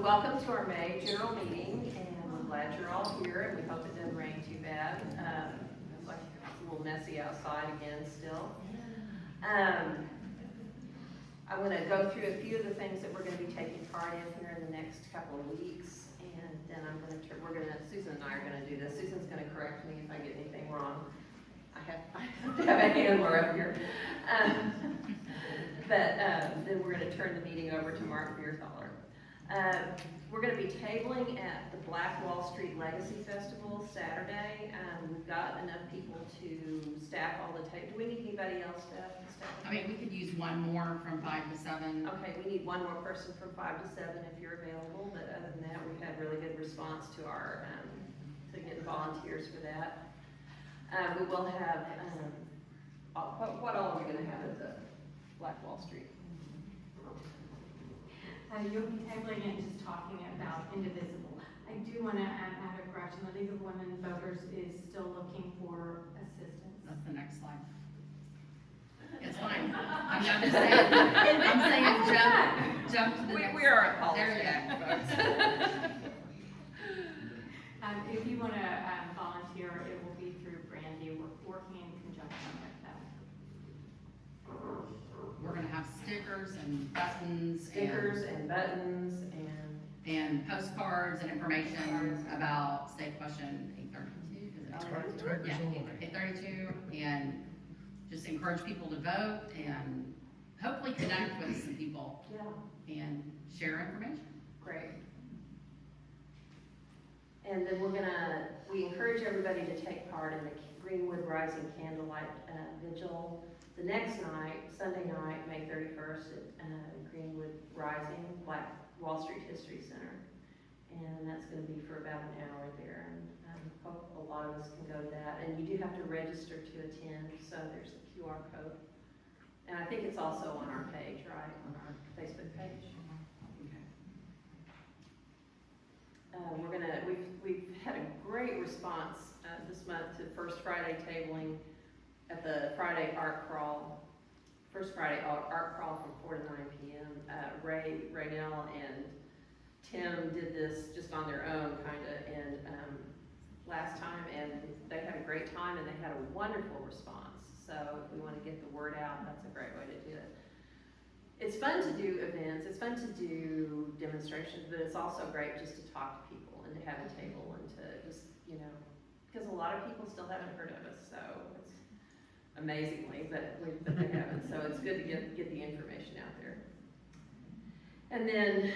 welcome to our May general meeting, and we're glad you're all here, and we hope it doesn't rain too bad. It's like it's a little messy outside again still. I'm going to go through a few of the things that we're going to be taking part in here in the next couple of weeks, and then Susan and I are going to do this. Susan's going to correct me if I get anything wrong. I have to have a handler up here. Then we're going to turn the meeting over to Mark Beerthaler. We're going to be tabling at the Black Wall Street Legacy Festival Saturday. We've got enough people to staff all the tables. Do we need anybody else to staff? I mean, we could use one more from 5 to 7. Okay, we need one more person from 5 to 7 if you're available. But other than that, we've had really good response to our to getting volunteers for that. We will have what all are we going to have at the Black Wall Street? You'll be tabling it and just talking about Indivisible. I do want to add a correction. The League of Women Voters is still looking for assistance. That's the next slide. It's fine. I'm not just saying. I'm saying jump to the next. We are a There you go, folks. If you want to volunteer, it will be through Brandy. We're working in conjunction with them. We're gonna have stickers and buttons. And buttons and postcards and information about state question 832. Is it? Yeah, 832, and just encourage people to vote and hopefully connect with some people. Yeah. And share information. Great. And then we encourage everybody to take part in the Greenwood Rising Candlelight Vigil. The next night, Sunday night, May 31st at Greenwood Rising, Black Wall Street History Center. And that's going to be for about an hour there. And I hope a lot of us can go to that. And you do have to register to attend, so there's the QR code. And I think it's also on our page, right? On our Facebook page. We've had a great response this month to First Friday tabling at the Friday Art Crawl. First Friday Art Crawl from 4 to 9 p.m. Raynell and Tim did this just on their own, and last time, and they had a great time, and they had a wonderful response. So if we want to get the word out, that's a great way to do it. It's fun to do events, it's fun to do demonstrations, but it's also great just to talk to people and to have a table and to just, because a lot of people still haven't heard of us, so it's amazingly, but they haven't, so it's good to get the information out there. And then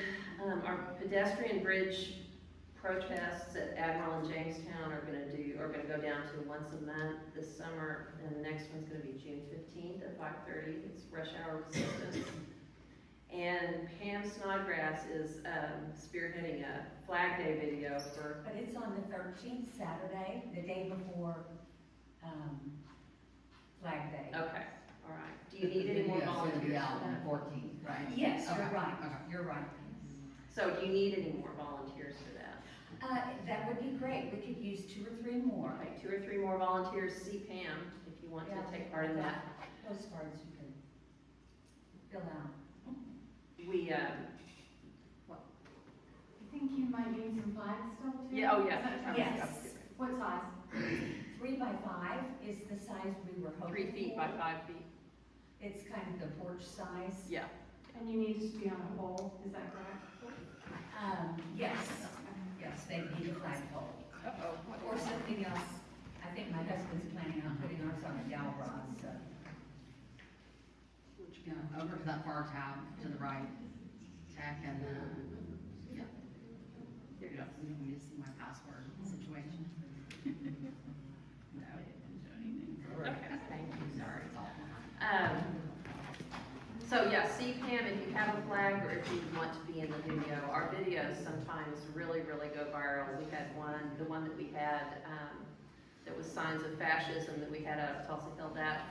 our pedestrian bridge protests at Admiral and Jamestown are going to go down to once a month this summer, and the next one's going to be June 15th at 5:30. It's rush hour resistance. And Pam Snodgrass is spearheading a Flag Day video for. But it's on the 13th, Saturday, the day before Flag Day. Okay, all right. Do you need any more volunteers? Be out on the 14th, right? Yes, Okay. you're right. Okay. You're right. So do you need any more volunteers for that? That would be great. We could use 2 or 3 more. Okay, 2 or 3 more volunteers. See Pam if you want to take part in that. Postcards you can fill out. We I think you might need some flags still too. yeah. Oh yeah. Yes. What size? 3 by 5 is the size we were hoping 3 feet for. by 5 feet. It's kind of the porch size. Yeah. And you need it to be on a pole, is that correct? Yes. Yes, they need a flagpole. Uh-oh. Or something else. I think my husband's planning on putting ours on a dowel rod, so. Yeah, over to that bar tab to the right. Tech and yeah. There you go. You don't need to see my password situation. No, it didn't do anything. Okay, thank you, sorry. So yeah, see Pam if you have a flag or if you want to be in the video. Our videos sometimes really go viral. We had the one that we had that was signs of fascism that we had out of Tulsa Hill. That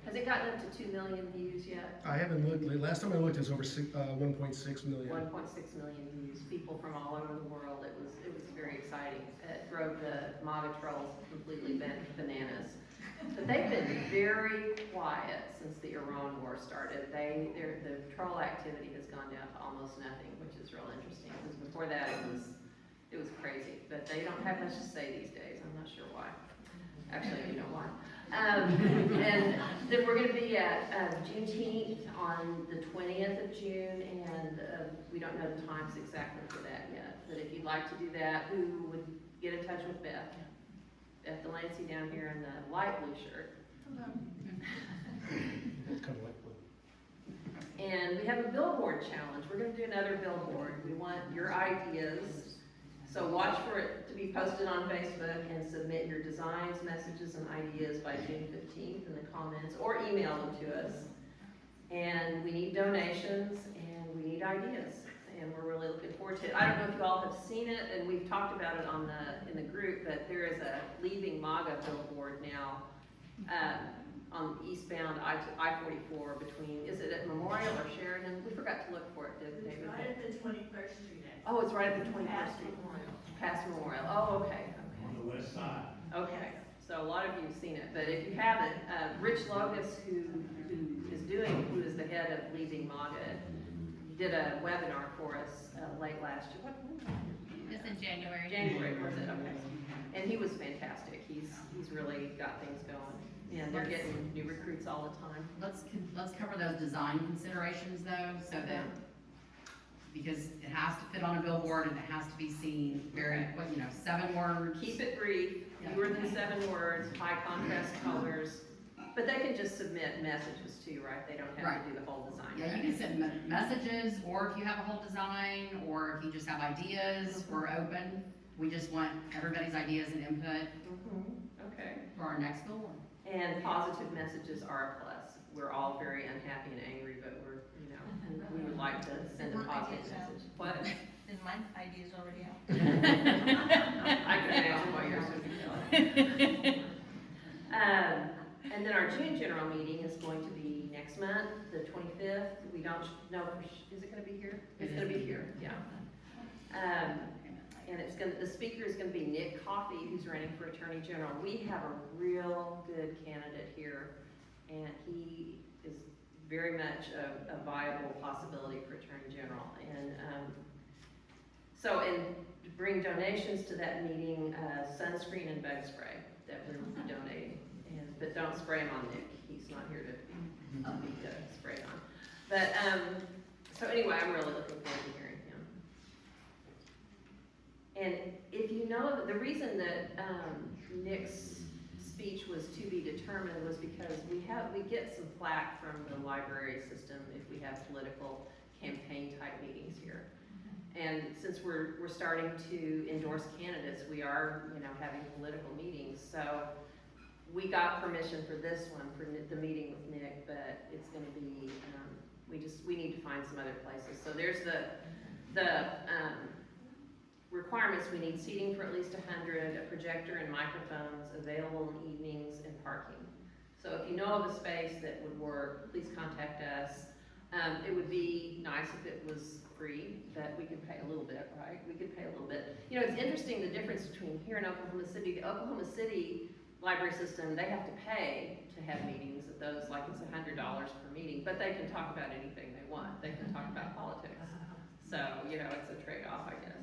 has it gotten up to 2 million views yet? I haven't looked. Last time I looked, it was over 1.6 million. 1.6 million views. People from all over the world. It was very exciting. It drove the MAGA trolls completely bananas. But they've been very quiet since the Iran war started. The troll activity has gone down to almost nothing, which is real interesting because before that, it was crazy, but they don't have much to say these days, I'm not sure why. Actually, I do know why. And then we're gonna be at Juneteenth on the 20th of June, and we don't know the times exactly for that yet. But if you'd like to do that, who would get in touch with Beth? Beth Delancey down here in the light blue shirt. It's kind of like, And we have a billboard challenge. We're gonna do another billboard. We want your ideas. So watch for it to be posted on Facebook and submit your designs, messages, and ideas by June 15th in the comments, or email them to us. And we need donations and we need ideas. And we're really looking forward to it. I don't know if you all have seen it, and we've talked about it in the group, but there is a Leaving MAGA billboard now on eastbound I-44 between, is it at Memorial or Sheridan? We forgot to look for it, didn't we? It's right at the 21st Street. Oh, it's right at the 21st Street. Past Memorial. Oh, okay, On the west side. okay. So a lot of you have seen it, but if you haven't, Rich Logus, who is the head of Leaving MAGA, did a webinar for us late last year. What? It's in January. January, was it? Okay. And he was fantastic. He's really got things going. And they're getting new recruits all the time. Let's cover those design considerations though, so that, because it has to fit on a billboard and it has to be seen very quick, 7 words. Keep it brief, fewer than 7 words, high contrast colors. But they can just submit messages too, right? They don't have to do the whole design. Yeah, you can send messages, or if you have a whole design, or if you just have ideas, we're open. We just want everybody's ideas and input Okay. for our next billboard. And positive messages are a plus. We're all very unhappy and angry, but we would like to send a positive message. What? Is my ideas already out? I can imagine what yours would be. And then our June general meeting is going to be next month, the 25th. We don't know, is it gonna be here? It's gonna be here, yeah. And the speaker is gonna be Nick Coffey, who's running for Attorney General. We have a real good candidate here, and he is very much a viable possibility for Attorney General. And and to bring donations to that meeting, sunscreen and bug spray that we're donating. But don't spray him on Nick. He's not here to be sprayed on. But so anyway, I'm really looking forward to hearing him. And if you know, the reason that Nick's speech was to be determined was because we get some flack from the library system if we have political campaign type meetings here. And since we're starting to endorse candidates, we are having political meetings. So we got permission for this one, for the meeting with Nick, but it's gonna be, we need to find some other places. So there's the requirements. We need seating for at least 100, a projector and microphones available in evenings, and parking. So if you know of a space that would work, please contact us. It would be nice if it was free, that we could pay a little bit, right? We could pay a little bit. It's interesting, the difference between here and Oklahoma City. The Oklahoma City library system, they have to pay to have meetings at those, like it's $100 per meeting, but they can talk about anything they want. They can talk about politics. So, it's a trade-off, I guess.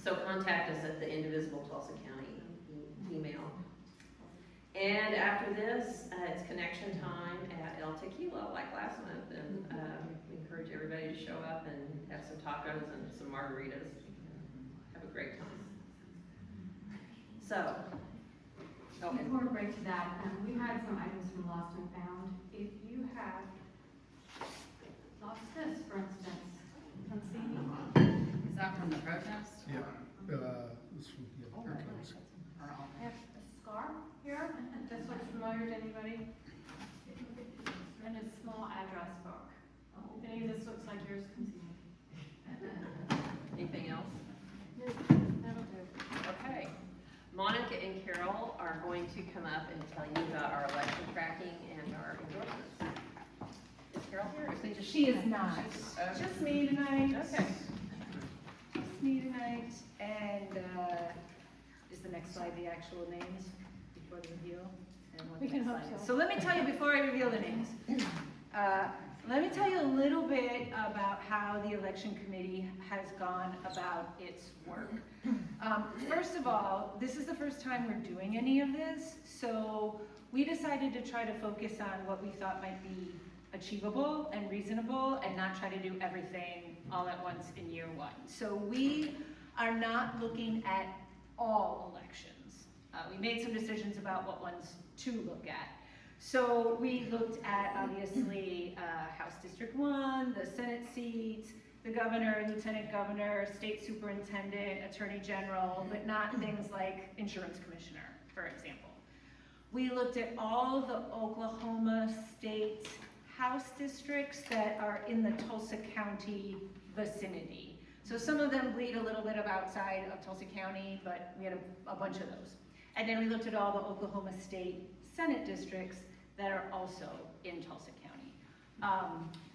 So contact us at the Indivisible Tulsa County email. And after this, it's connection time at El Tequila, like last month, and we encourage everybody to show up and have some tacos and some margaritas. Have a great time. So, Before we break to that, we had some items from Lost and Found. If you have lost this, for instance, let's see. Is that from the protest? yeah, it's from, okay. Or all? I have a scarf here. This looks familiar to anybody? And a small address book. If any of this looks like yours, come see me. anything else? That'll do. Okay. Monica and Carol are going to come up and tell you about our election tracking and our endorsements. Is Carol here? Or is it just She is not. Okay. Just me tonight. Okay. Just me tonight. And is the next slide the actual names before the reveal? And what We the can next hope slide is. so. So let me tell you before I reveal the names. Let me tell you a little bit about how the election committee has gone about its work. First of all, this is the first time we're doing any of this, so we decided to try to focus on what we thought might be achievable and reasonable and not try to do everything all at once in year one. So we are not looking at all elections. We made some decisions about what ones to look at. So we looked at, obviously, House District 1, the Senate seats, the governor, lieutenant governor, state superintendent, attorney general, but not things like insurance commissioner, for example. We looked at all the Oklahoma state House districts that are in the Tulsa County vicinity. So some of them bleed a little bit of outside of Tulsa County, but we had a bunch of those. And then we looked at all the Oklahoma state Senate districts that are also in Tulsa County.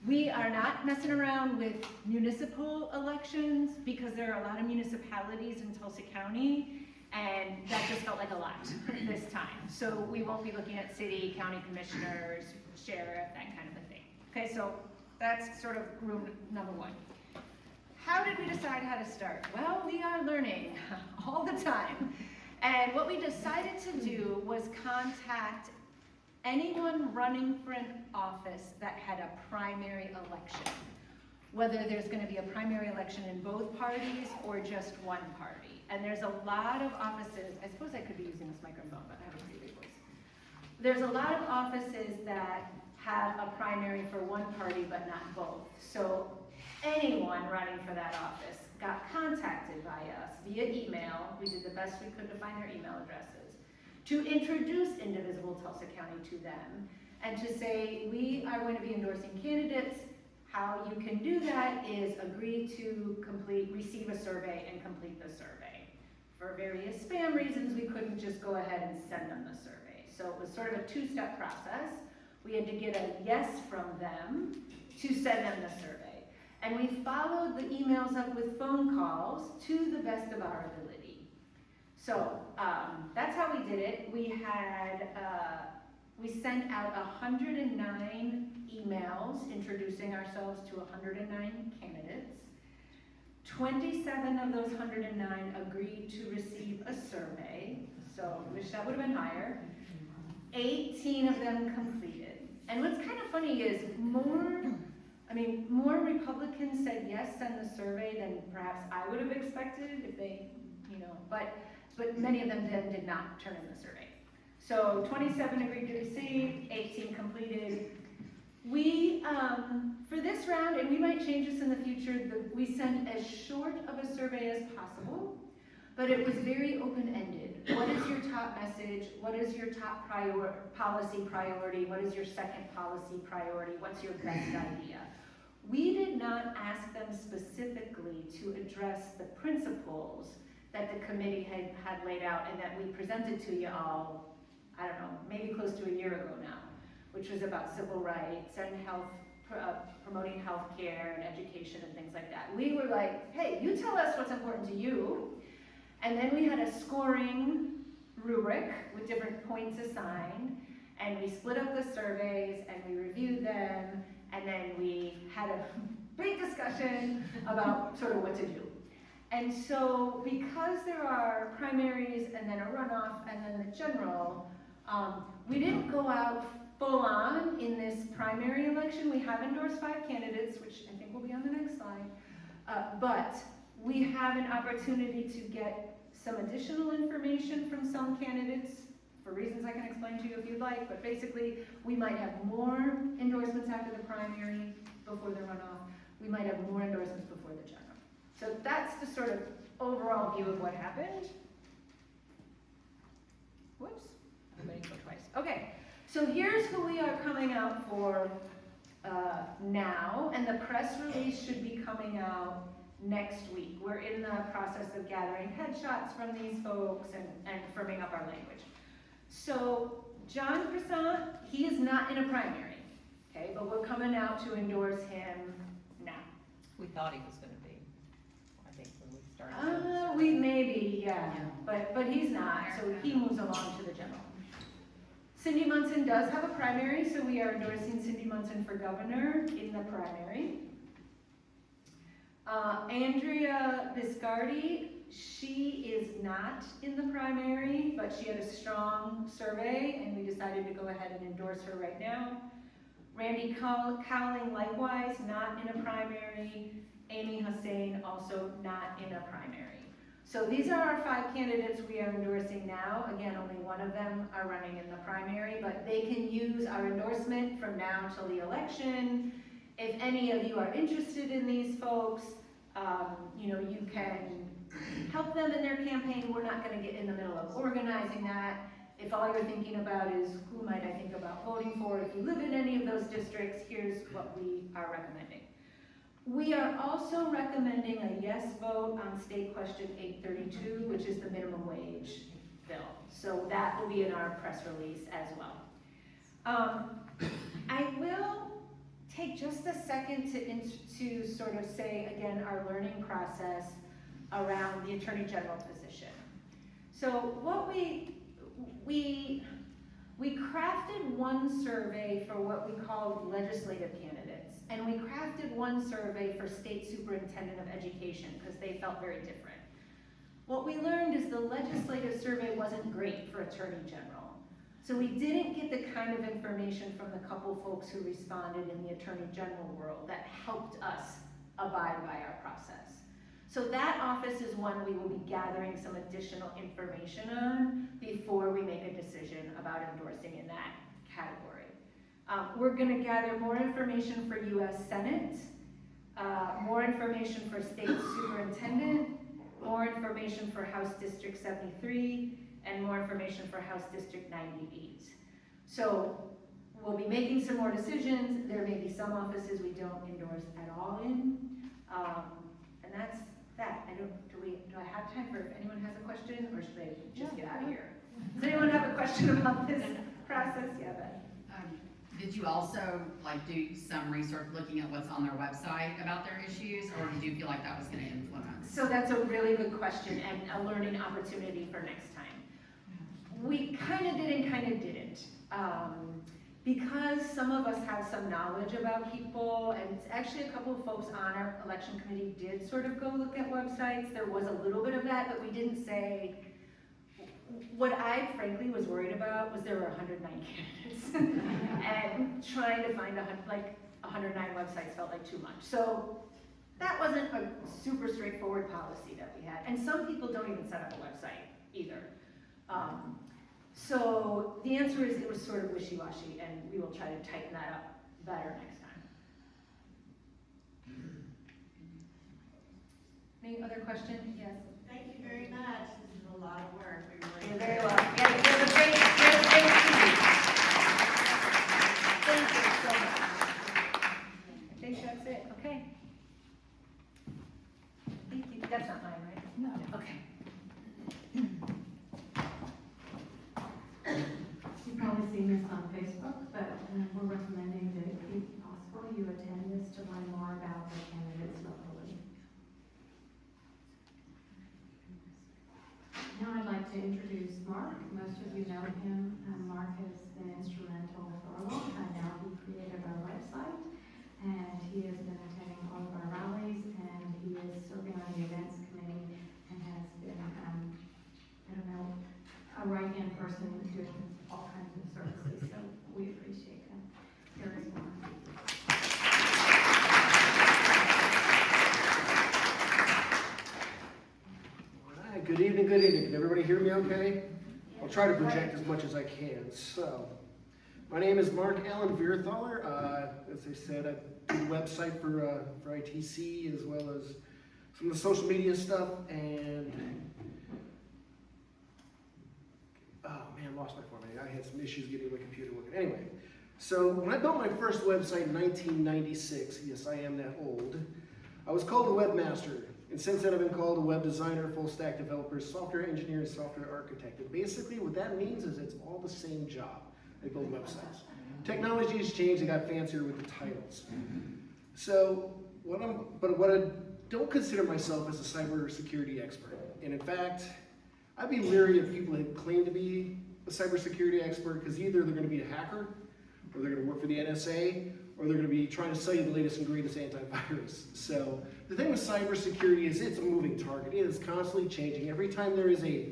We are not messing around with municipal elections because there are a lot of municipalities in Tulsa County, and that just felt like a lot this time. So we won't be looking at city, county commissioners, sheriff, that kind of a thing. Okay, so that's sort of room number one. How did we decide how to start? Well, we are learning all the time. And what we decided to do was contact anyone running for an office that had a primary election, whether there's going to be a primary election in both parties or just one party. And there's a lot of offices, I suppose I could be using this microphone, but I have a pretty big voice. There's a lot of offices that have a primary for one party but not both. So anyone running for that office got contacted by us via email. We did the best we could to find their email addresses, to introduce Indivisible Tulsa County to them, and to say, we are going to be endorsing candidates. How you can do that is agree to receive a survey and complete the survey. For various spam reasons, we couldn't just go ahead and send them the survey. So it was sort of a two-step process. We had to get a yes from them to send them the survey. And we followed the emails up with phone calls to the best of our ability. So that's how we did it. We sent out 109 emails introducing ourselves to 109 candidates. 27 of those 109 agreed to receive a survey, so I wish that would have been higher. 18 of them completed. And what's kind of funny is more Republicans said yes, send the survey than perhaps I would have expected if they, but many of them then did not turn in the survey. So 27 agreed to receive, 18 completed. We, for this round, and we might change this in the future, we sent as short of a survey as possible, but it was very open-ended. What is your top message? What is your top policy priority? What is your second policy priority? What's your best idea? We did not ask them specifically to address the principles that the committee had laid out and that we presented to you all, I don't know, maybe close to a year ago now, which was about civil rights and health, promoting health care and education and things like that. We were like, hey, you tell us what's important to you. And then we had a scoring rubric with different points assigned, and we split up the surveys and we reviewed them, and then we had a big discussion about sort of what to do. And so because there are primaries and then a runoff and then the general, we didn't go out full on in this primary election. We have endorsed 5 candidates, which I think will be on the next slide, but we have an opportunity to get some additional information from some candidates for reasons I can explain to you if you'd like, but basically we might have more endorsements after the primary before the runoff. We might have more endorsements before the general. So that's the sort of overall view of what happened. Whoops, I'm going to go twice. Okay, so here's who we are coming out for now, and the press release should be coming out next week. We're in the process of gathering headshots from these folks and firming up our language. So John Crescent, he is not in a primary, okay, but we're coming out to endorse him now. We thought he was gonna be, I think, when we started. We maybe, yeah, but he's not, so he moves along to the general. Cindy Munson does have a primary, so we are endorsing Cindy Munson for governor in the primary. Andrea Biscardi, she is not in the primary, but she had a strong survey, and we decided to go ahead and endorse her right now. Randy Cowling, likewise, not in a primary. Amy Hussein, also not in a primary. So these are our 5 candidates we are endorsing now. Again, only one of them are running in the primary, but they can use our endorsement from now till the election. If any of you are interested in these folks, you can help them in their campaign. We're not gonna get in the middle of organizing that. If all you're thinking about is who might I think about voting for, if you live in any of those districts, here's what we are recommending. We are also recommending a yes vote on State Question 832, which is the minimum wage bill. So that will be in our press release as well. I will take just a second to sort of say again our learning process around the Attorney General position. So what we crafted one survey for what we called legislative candidates, and we crafted one survey for State Superintendent of Education because they felt very different. What we learned is the legislative survey wasn't great for Attorney General. So we didn't get the kind of information from the couple folks who responded in the Attorney General world that helped us abide by our process. So that office is one we will be gathering some additional information on before we make a decision about endorsing in that category. We're gonna gather more information for US Senate, more information for State Superintendent, more information for House District 73, and more information for House District 98. So we'll be making some more decisions. There may be some offices we don't endorse at all in, and that's that. Do I have time for if anyone has a question, or should I just get out of here? Does anyone have a question about this process? Yeah, Beth. Did you also do some research looking at what's on their website about their issues, or did you feel like that was going to influence? So that's a really good question and a learning opportunity for next time. We kind of did and kind of didn't. Because some of us have some knowledge about people, and actually a couple of folks on our election committee did sort of go look at websites. There was a little bit of that, but we didn't say. What I frankly was worried about was there were 109 candidates, and trying to find 109 websites felt like too much. So that wasn't a super straightforward policy that we had, and some people don't even set up a website either. So the answer is it was sort of wishy-washy, and we will try to tighten that up better next time. Any other questions? Yes. Thank you very much. This is a lot of work. You're very well. Yeah, you have a great team. Thank you so much. I think that's it. Okay. Thank you. That's not mine, right? No. Okay. You've probably seen this on Facebook, but we're recommending that if possible you attend this to learn more about the candidates locally. Now I'd like to introduce Mark. Most of you know him. Mark has been instrumental for a long time now. He created our website, and he has been attending all of our rallies, and he is serving on the events committee and has been, a right-hand person doing all kinds of services, so we appreciate him. Here is Mark. All right, good evening, good evening. Can everybody hear me okay? I'll try to project as much as I can. So, my name is Mark Allen Vierthaler. As I said, I do the website for ITC as well as some of the social media stuff, and oh man, lost my formatting. I had some issues getting my computer working. Anyway, so when I built my first website in 1996, yes, I am that old, I was called a webmaster. And since then I've been called a web designer, full stack developer, software engineer, and software architect. And basically what that means is it's all the same job. I build websites. Technology has changed, I got fancier with the titles. So, what I don't consider myself as a cybersecurity expert. And in fact, I'd be leery of people that claim to be a cybersecurity expert because either they're going to be a hacker, or they're going to work for the NSA, or they're going to be trying to sell you the latest and greatest antivirus. So the thing with cybersecurity is it's a moving target. It is constantly changing. Every time there is a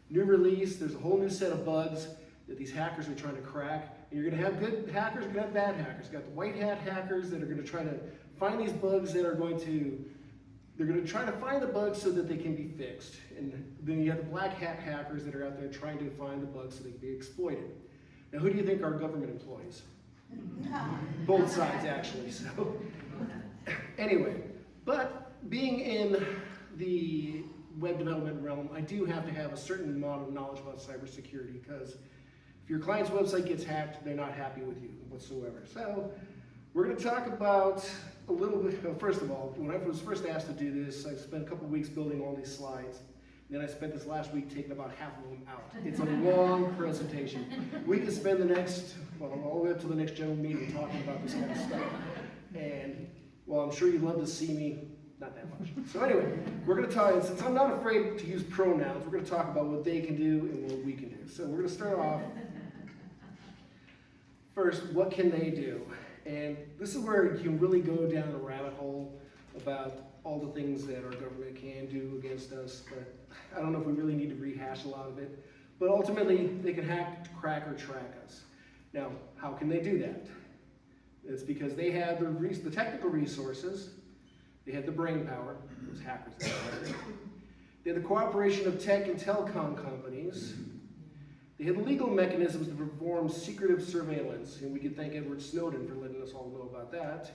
new release, there's a whole new set of bugs that these hackers are trying to crack. And you're going to have good hackers, you're going to have bad hackers. You've got the white hat hackers that are going to try to find these bugs that are they're going to try to find the bugs so that they can be fixed. And then you have the black hat hackers that are out there trying to find the bugs so they can be exploited. Now, who do you think are government employees? Both sides, actually. So, anyway, but being in the web development realm, I do have to have a certain amount of knowledge about cybersecurity because if your client's website gets hacked, they're not happy with you whatsoever. So, we're going to talk about a little bit. Well, first of all, when I was first asked to do this, I spent a couple weeks building all these slides. Then I spent this last week taking about half of them out. It's a long presentation. We could spend the next, well, all the way up to the next general meeting talking about this kind of stuff. And, well, I'm sure you'd love to see me, not that much. So anyway, we're going to talk, and since I'm not afraid to use pronouns, we're going to talk about what they can do and what we can do. So we're going to start off, first, what can they do? And this is where you can really go down a rabbit hole about all the things that our government can do against us, but I don't know if we really need to rehash a lot of it. But ultimately, they can hack, crack, or track us. Now, how can they do that? It's because they have the technical resources, they have the brain power, those hackers that are there. They have the cooperation of tech and telecom companies. They have the legal mechanisms to perform secretive surveillance, and we can thank Edward Snowden for letting us all know about that.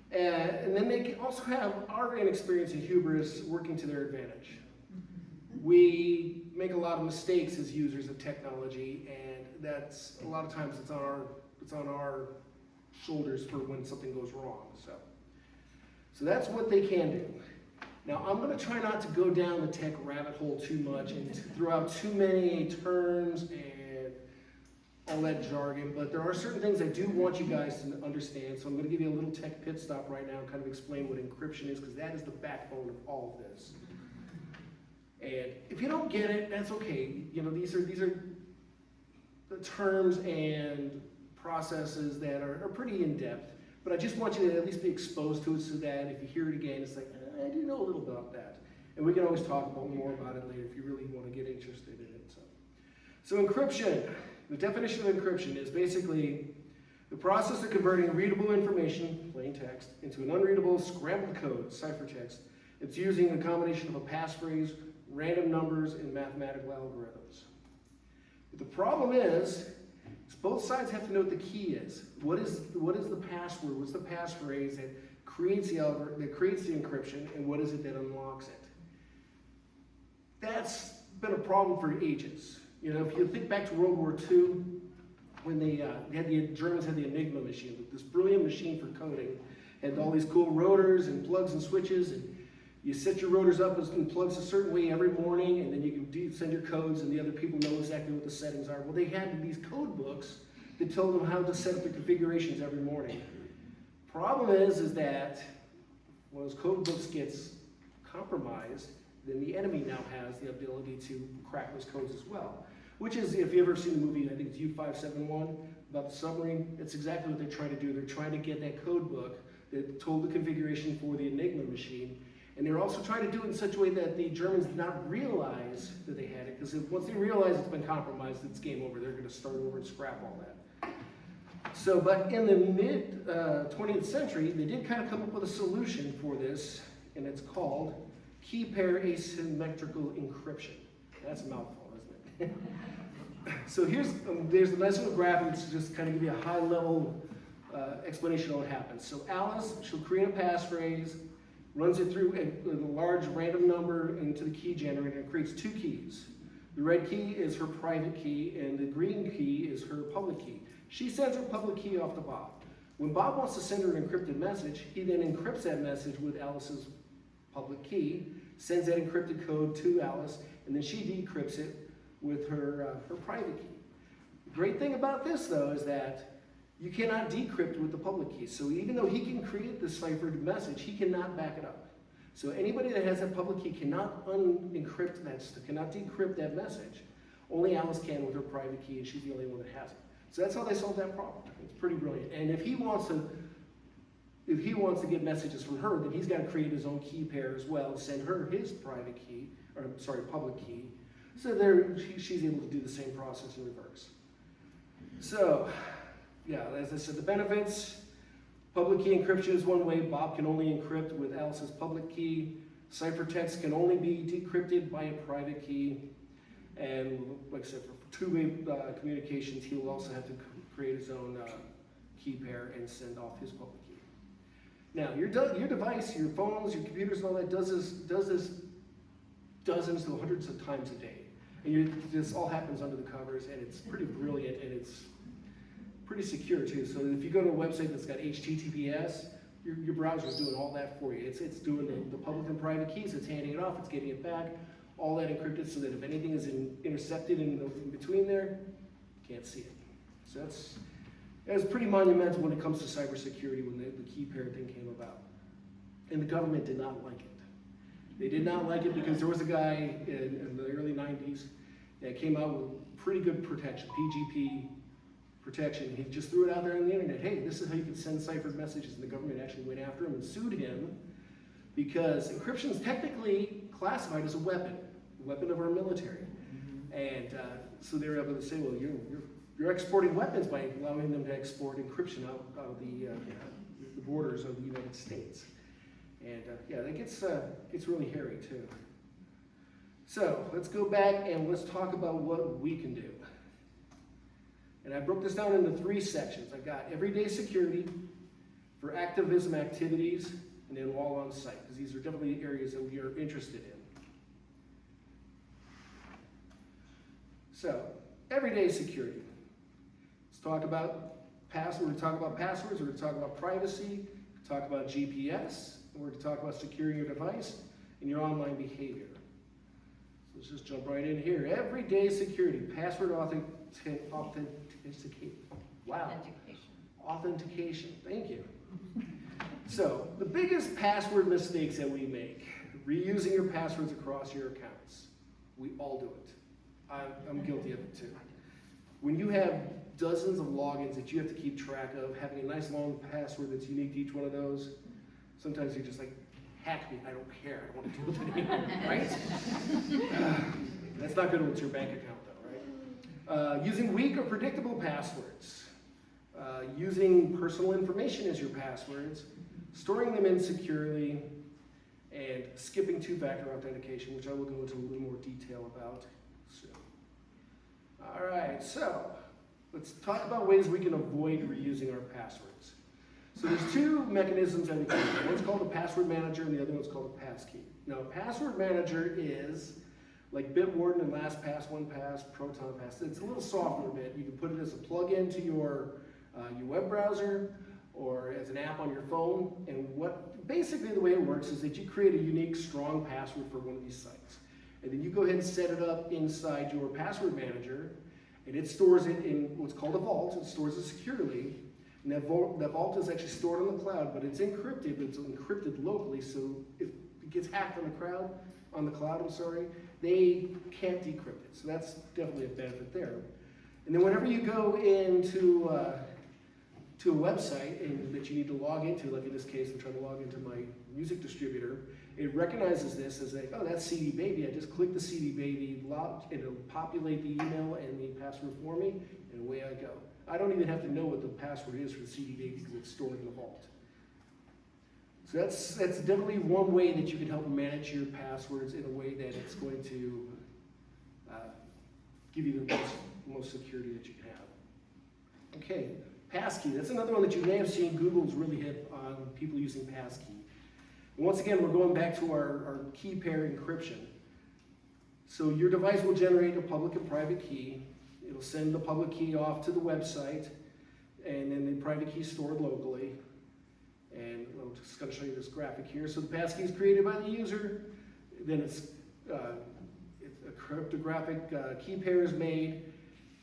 And then they can also have our inexperience and hubris working to their advantage. We make a lot of mistakes as users of technology, and that's a lot of times it's on our shoulders for when something goes wrong. So that's what they can do. Now I'm going to try not to go down the tech rabbit hole too much and throw out too many terms and all that jargon, but there are certain things I do want you guys to understand, so I'm going to give you a little tech pit stop right now and kind of explain what encryption is, because that is the backbone of all of this. And if you don't get it, that's okay. You know, these are the terms and processes that are pretty in-depth, but I just want you to at least be exposed to it so that if you hear it again, it's like, I do know a little bit about that. And we can always talk more about it later if you really want to get interested in it. So encryption. The definition of encryption is basically the process of converting readable information, plain text, into an unreadable scrambled code, ciphertext. It's using a combination of a passphrase, random numbers, and mathematical algorithms. But the problem is both sides have to know what the key is. What is the password? What's the passphrase that creates the algorithm, that creates the encryption, and what is it that unlocks it? That's been a problem for ages. You know, if you think back to World War II, when the Germans had the Enigma machine, this brilliant machine for coding, had all these cool rotors and plugs and switches, and you set your rotors up and plugs a certain way every morning, and then you can send your codes, and the other people know exactly what the settings are. Well, they had these code books that told them how to set up the configurations every morning. Problem is that when those code books gets compromised, then the enemy now has the ability to crack those codes as well. Which is, if you've ever seen the movie, I think it's U-571, about the submarine, it's exactly what they're trying to do. They're trying to get that code book that told the configuration for the Enigma machine. And they're also trying to do it in such a way that the Germans did not realize that they had it, because once they realize it's been compromised, it's game over. They're going to start over and scrap all that. So, but in the mid 20th century, they did kind of come up with a solution for this, and it's called key pair asymmetrical encryption. That's a mouthful, isn't it? So there's a nice little graphic to just kind of give you a high-level explanation of what happens. So Alice, she'll create a passphrase, runs it through a large random number into the key generator, and creates two keys. The red key is her private key, and the green key is her public key. She sends her public key off to Bob. When Bob wants to send her an encrypted message, he then encrypts that message with Alice's public key, sends that encrypted code to Alice, and then she decrypts it with her private key. The great thing about this, though, is that you cannot decrypt with the public key. So even though he can create the ciphered message, he cannot back it up. So anybody that has that public key cannot unencrypt that, cannot decrypt that message. Only Alice can with her private key, and she's the only one that has it. So that's how they solved that problem. It's pretty brilliant. And if he wants to get messages from her, then he's got to create his own key pair as well, send her his private key, or sorry, public key. So she's able to do the same process in reverse. So, yeah, as I said, the benefits, public key encryption is one way. Bob can only encrypt with Alice's public key. Ciphertext can only be decrypted by a private key. And like I said, for two-way communications, he will also have to create his own key pair and send off his public key. Now, your device, your phones, your computers, and all that does this dozens to hundreds of times a day. And this all happens under the covers, and it's pretty brilliant, and it's pretty secure too. So if you go to a website that's got HTTPS, your browser's doing all that for you. It's doing the public and private keys, it's handing it off, it's getting it back, all that encrypted so that if anything is intercepted in between there, you can't see it. So that was pretty monumental when it comes to cybersecurity when the key pair thing came about. And the government did not like it. They did not like it because there was a guy in the early 90s that came out with pretty good protection, PGP protection. He just threw it out there on the internet. Hey, this is how you can send ciphered messages. And the government actually went after him and sued him because encryption is technically classified as a weapon of our military. And so they were able to say, well, you're exporting weapons by allowing them to export encryption out of the borders of the United States. And yeah, that gets really hairy too. So let's go back and let's talk about what we can do. And I broke this down into 3 sections. I've got everyday security for activism activities, and then while on site, because these are definitely areas that we are interested in. So, everyday security. Let's talk about passwords. We're going to talk about passwords. We're going to talk about privacy. We're going to talk about GPS. And we're going to talk about securing your device and your online behavior. So let's just jump right in here. Everyday security. Password authentication. Thank you. So, the biggest password mistakes that we make, reusing your passwords across your accounts. We all do it. I'm guilty of it too. When you have dozens of logins that you have to keep track of, having a nice long password that's unique to each one of those, sometimes you're just like, hack me, I don't care, I don't want to deal with it anymore, right? That's not good when it's your bank account though, right? Using weak or predictable passwords. Using personal information as your passwords, storing them insecurely, and skipping 2-factor authentication, which I will go into a little more detail about soon. All right, so let's talk about ways we can avoid reusing our passwords. So there's 2 mechanisms that we can use. One's called a password manager and the other one's called a passkey. Now a password manager is like Bitwarden and LastPass, OnePass, ProtonPass. It's a little software bit. You can put it as a plug-in to your web browser or as an app on your phone. And basically the way it works is that you create a unique, strong password for one of these sites. And then you go ahead and set it up inside your password manager, and it stores it in what's called a vault. It stores it securely. And that vault is actually stored on the cloud, but it's encrypted. It's encrypted locally, so if it gets hacked on the cloud, they can't decrypt it. So that's definitely a benefit there. And then whenever you go into to a website that you need to log into, like in this case, I'm trying to log into my music distributor, it recognizes this as like, oh, that's CD Baby. I just click the CD Baby, and it'll populate the email and the password for me, and away I go. I don't even have to know what the password is for the CD Baby because it's stored in the vault. So that's definitely one way that you can help manage your passwords in a way that it's going to give you the most security that you can have. Okay, passkey. That's another one that you may have seen. Google's really hit on people using passkey. And once again, we're going back to our key pair encryption. So your device will generate a public and private key. It'll send the public key off to the website, and then the private key is stored locally. And I'm just going to show you this graphic here. So the passkey is created by the user, then it's a cryptographic key pair is made.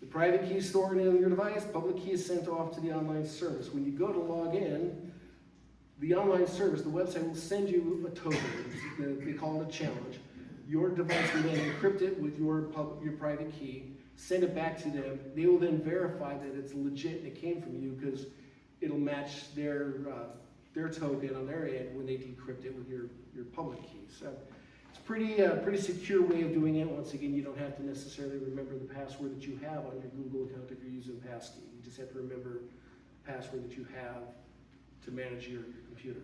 The private key is stored in your device, public key is sent off to the online service. When you go to log in, the online service, the website will send you a token. They call it a challenge. Your device will then encrypt it with your private key, send it back to them. They will then verify that it's legit and it came from you, because it'll match their token on their end when they decrypt it with your public key. So it's pretty secure way of doing it. Once again, you don't have to necessarily remember the password that you have on your Google account if you're using Passkey. You just have to remember the password that you have to manage your computer.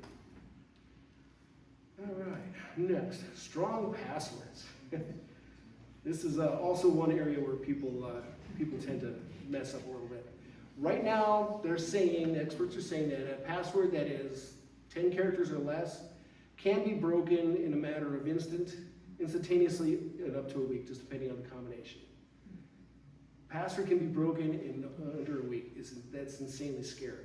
All right, next, strong passwords. This is also one area where people tend to mess up a little bit. Right now, experts are saying that a password that is 10 characters or less can be broken in a matter of instantaneously and up to a week, just depending on the combination. Password can be broken in under a week. That's insanely scary.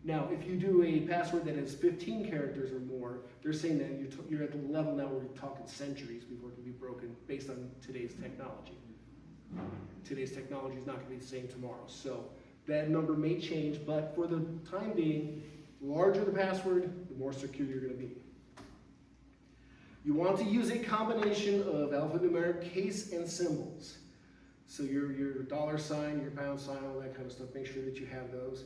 Now, if you do a password that is 15 characters or more, they're saying that you're at the level now where you're talking centuries before it can be broken based on today's technology. Today's technology is not going to be the same tomorrow. So that number may change, but for the time being, the larger the password, the more secure you're going to be. You want to use a combination of alphanumeric case and symbols. So your $sign, your pound sign, all that kind of stuff, make sure that you have those.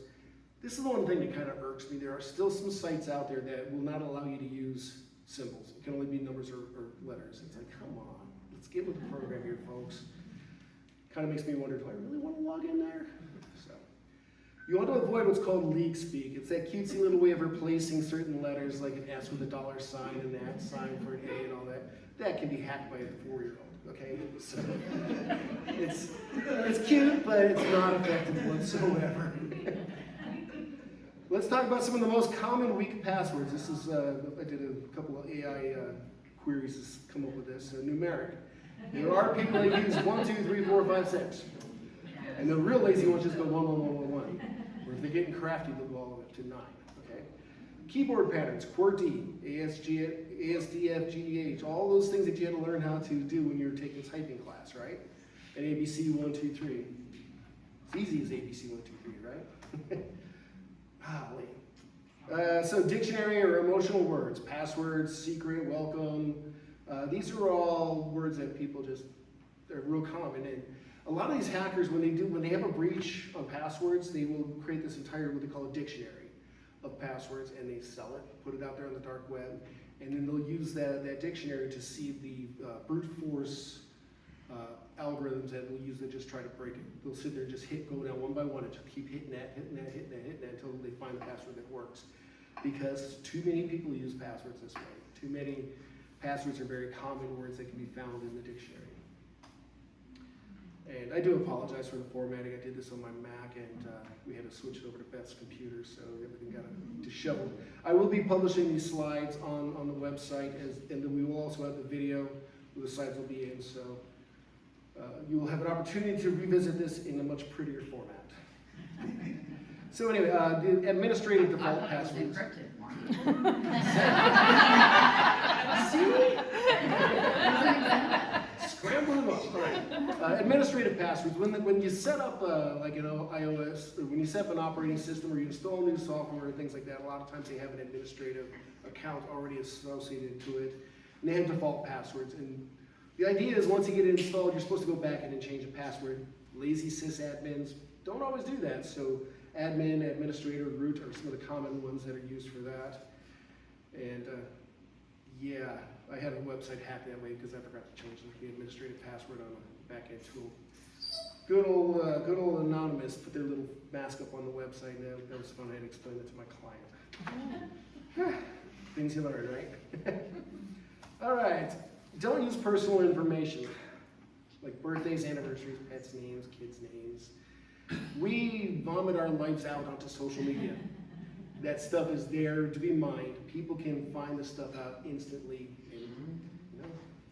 This is the one thing that kind of irks me. There are still some sites out there that will not allow you to use symbols. It can only be numbers or letters. It's like, come on, let's get with the program here, folks. Kind of makes me wonder, do I really want to log in there? So, you want to avoid what's called leak speak. It's that cutesy little way of replacing certain letters, like an S with a $sign and that sign for an A and all that. That can be hacked by a 4-year-old, okay? So, it's cute, but it's not effective whatsoever. Let's talk about some of the most common weak passwords. This is, I did a couple of AI queries to come up with this. Numeric. There are people that use 1, 2, 3, 4, 5, 6. And the real lazy ones just go 1, 1, 1, 1, 1. Or if they're getting crafty, they'll go all the way up to 9. Okay? Keyboard patterns, QWERTY, ASDF, GEH, all those things that you had to learn how to do when you were taking typing class, right? And ABC 1, 2, 3. It's easy as ABC 1, 2, 3, right? So dictionary or emotional words, passwords, secret, welcome. These are all words that people they're real common. And a lot of these hackers, when they have a breach on passwords, they will create this entire, what they call a dictionary of passwords, and they sell it, put it out there on the dark web, and then they'll use that dictionary to see the brute force algorithms that they'll use to just try to break it. They'll sit there and just go down one by one and just keep hitting that until they find a password that works. Because too many people use passwords this way. Too many passwords are very common words that can be found in the dictionary. And I do apologize for the formatting. I did this on my Mac, and we had to switch it over to Beth's computer, so everything got disheveled. I will be publishing these slides on the website, and then we will also have the video where the slides will be in. So you will have an opportunity to revisit this in a much prettier format. So anyway, the administrative default passwords. Encrypted, Mark. Scramble them up. All right. Administrative passwords. When you set up like an iOS, or when you set up an operating system, or you install new software and things like that, a lot of times they have an administrative account already associated to it, and they have default passwords. And the idea is once you get it installed, you're supposed to go back in and change the password. Lazy sysadmins don't always do that. So admin, administrator, root are some of the common ones that are used for that. And yeah, I had a website hacked that way because I forgot to change the administrative password on a back-end tool. Good old Anonymous put their little mask up on the website, and that was fun. I had to explain it to my client. Things you learn, right? All right. Don't use personal information, like birthdays, anniversaries, pets' names, kids' names. We vomit our lives out onto social media. That stuff is there to be mined. People can find this stuff out instantly. And, you know,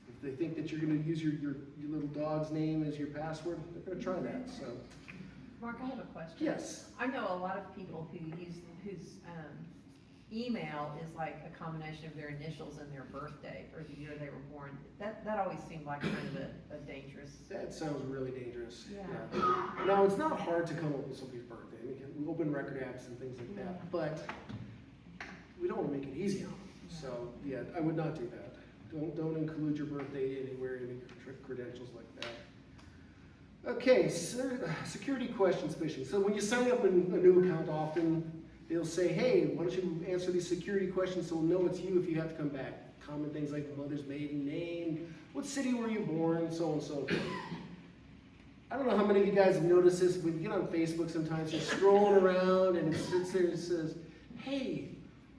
if they think that you're going to use your little dog's name as your password, they're going to try that. So, Mark, I have a question. yes. I know a lot of people whose email is like a combination of their initials and their birthday or the year they were born. That always seemed like kind of a dangerous. That sounds really dangerous. Yeah. Now, it's not hard to come up with somebody's birthday. I mean, we open record apps and things like that, but we don't want to make it easy on them. So, yeah, I would not do that. Don't include your birthday anywhere in your credentials like that. Okay, so, security questions phishing. So when you sign up in a new account often, they'll say, hey, why don't you answer these security questions so we'll know it's you if you have to come back. Common things like mother's maiden name, what city were you born, so on and so forth. I don't know how many of you guys have noticed this, when you get on Facebook sometimes, you're scrolling around and it sits there and says, hey,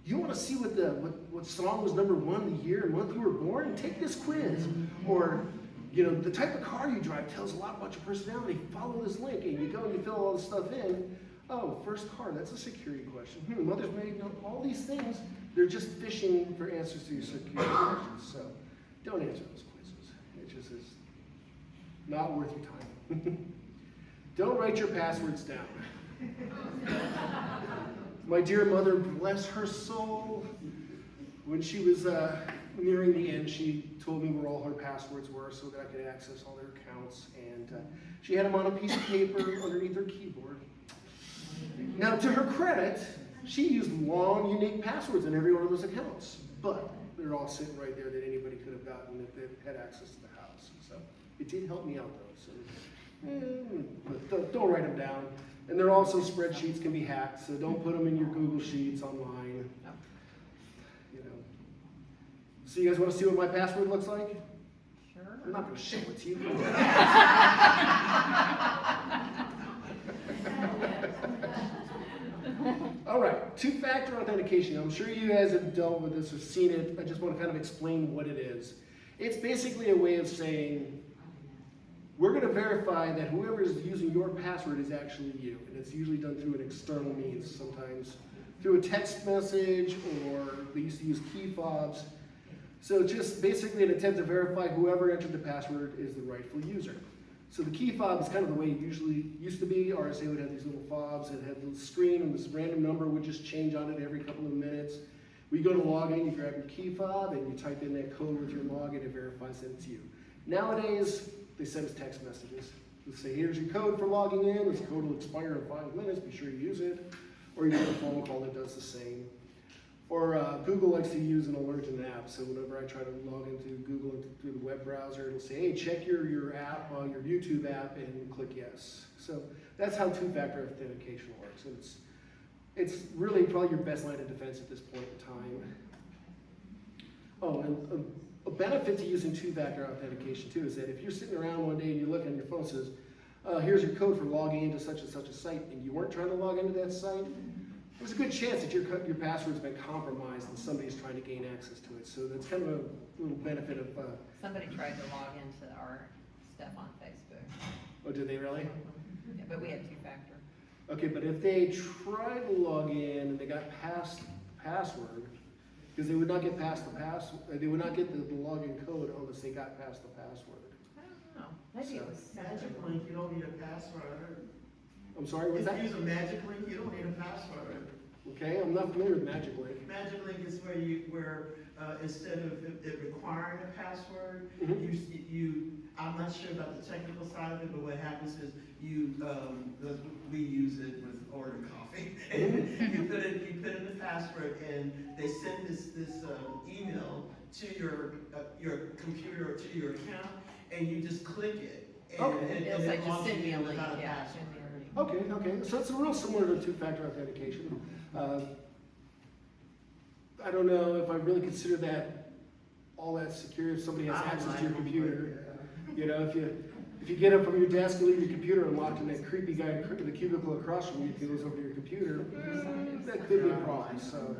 you want to see what song was #1 the year and month you were born? Take this quiz. Or, you know, the type of car you drive tells a lot about your personality. Follow this link, and you go and you fill all this stuff in. Oh, first car, that's a security question. Mother's maiden, all these things, they're just fishing for answers to your security questions. So don't answer those quizzes. It just is not worth your time. Don't write your passwords down. My dear mother, bless her soul, when she was nearing the end, she told me where all her passwords were so that I could access all their accounts. And she had them on a piece of paper underneath her keyboard. Now, to her credit, she used long, unique passwords in every one of those accounts. But they're all sitting right there that anybody could have gotten if they had access to the house. So it did help me out, though. So, but don't write them down. And they're also spreadsheets can be hacked, so don't put them in your Google Sheets online. You know. So you guys want to see what my password looks like? Sure. I'm not going to show it to you. All right, two-factor authentication. I'm sure you guys have dealt with this or seen it. I just want to kind of explain what it is. It's basically a way of saying, we're going to verify that whoever is using your password is actually you. And it's usually done through an external means, sometimes through a text message, or they used to use key fobs. So just basically an attempt to verify whoever entered the password is the rightful user. So the key fob is kind of the way it usually used to be. RSA would have these little fobs that had a little screen, and this random number would just change on it every couple of minutes. We go to login, you grab your key fob, and you type in that code with your login, it verifies that it's you. Nowadays, they send us text messages. They say, here's your code for logging in. This code will expire in 5 minutes. Be sure you use it. Or you get a phone call that does the same. Or Google likes to use an alert in the app. So whenever I try to log into Google through the web browser, it'll say, hey, check your app, your YouTube app, and click yes. So that's how two-factor authentication works. And it's really probably your best line of defense at this point in time. Oh, and a benefit to using two-factor authentication too is that if you're sitting around one day and you look on your phone and says, here's your code for logging into such and such a site, and you weren't trying to log into that site, there's a good chance that your password's been compromised and somebody's trying to gain access to it. So that's kind of a little benefit of... Somebody tried to log into our stuff on Facebook. Oh, did they really? Yeah, but we had two-factor. Okay, but if they tried to log in and they got past password, because they would not get past the they would not get the login code unless they got past the password. I don't know. Maybe it was Magic link, you don't need a password. I'm sorry, what's If that? you use a magic link, you don't need a password. Okay, I'm not familiar with Magic Link. Magic link is where instead of it requiring a password, I'm not sure about the technical side of it, but what happens is we use it with ordering coffee. you put in the password, and they send this email to your computer or to your account, and you just click it. And, Okay. and It'll it say just logs send me you a in link. without a Yeah, password. send me a link. Okay, so it's real similar to two-factor authentication. I don't know if I really consider that all that secure if somebody has access to your computer. You know, if you get up from your desk and leave your computer unlocked and that creepy guy in the cubicle across from you goes over to your computer, that could be a problem. So,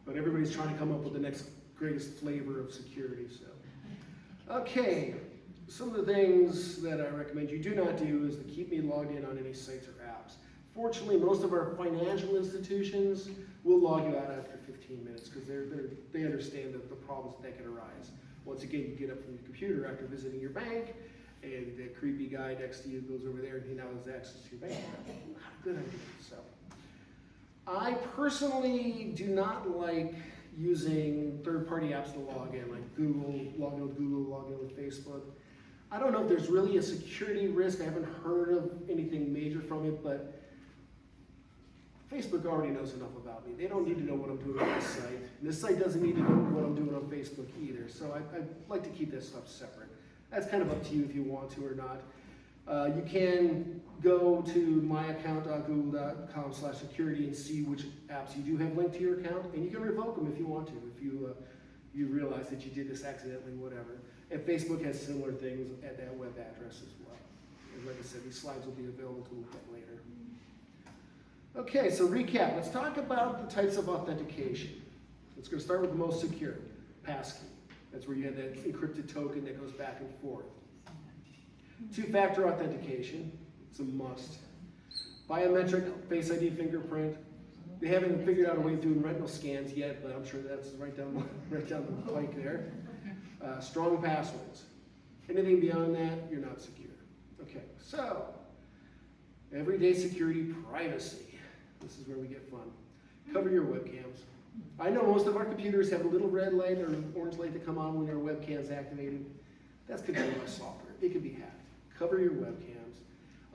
but everybody's trying to come up with the next greatest flavor of security. So, okay. Some of the things that I recommend you do not do is to keep me logged in on any sites or apps. Fortunately, most of our financial institutions will log you out after 15 minutes because they understand the problems that can arise. Once again, you get up from your computer after visiting your bank, and the creepy guy next to you goes over there and he now has access to your bank. Not a good idea. So, I personally do not like using third-party apps to log in, like Google, log in with Google, log in with Facebook. I don't know if there's really a security risk. I haven't heard of anything major from it, but Facebook already knows enough about me. They don't need to know what I'm doing on this site. And this site doesn't need to know what I'm doing on Facebook either. So I like to keep that stuff separate. That's kind of up to you if you want to or not. You can go to myaccount.google.com/security and see which apps you do have linked to your account, and you can revoke them if you want to, if you realize that you did this accidentally, whatever. And Facebook has similar things at that web address as well. And like I said, these slides will be available to look at later. Okay, so recap. Let's talk about the types of authentication. Let's go start with the most secure, passkey. That's where you have that encrypted token that goes back and forth. Two-factor authentication, it's a must. Biometric Face ID fingerprint. They haven't figured out a way of doing retinal scans yet, but I'm sure that's right down the pike there. Strong passwords. Anything beyond that, you're not secure. Okay, so everyday security, privacy. This is where we get fun. Cover your webcams. I know most of our computers have a little red light or an orange light to come on when their webcam's activated. That's controlled by software. It can be hacked. Cover your webcams.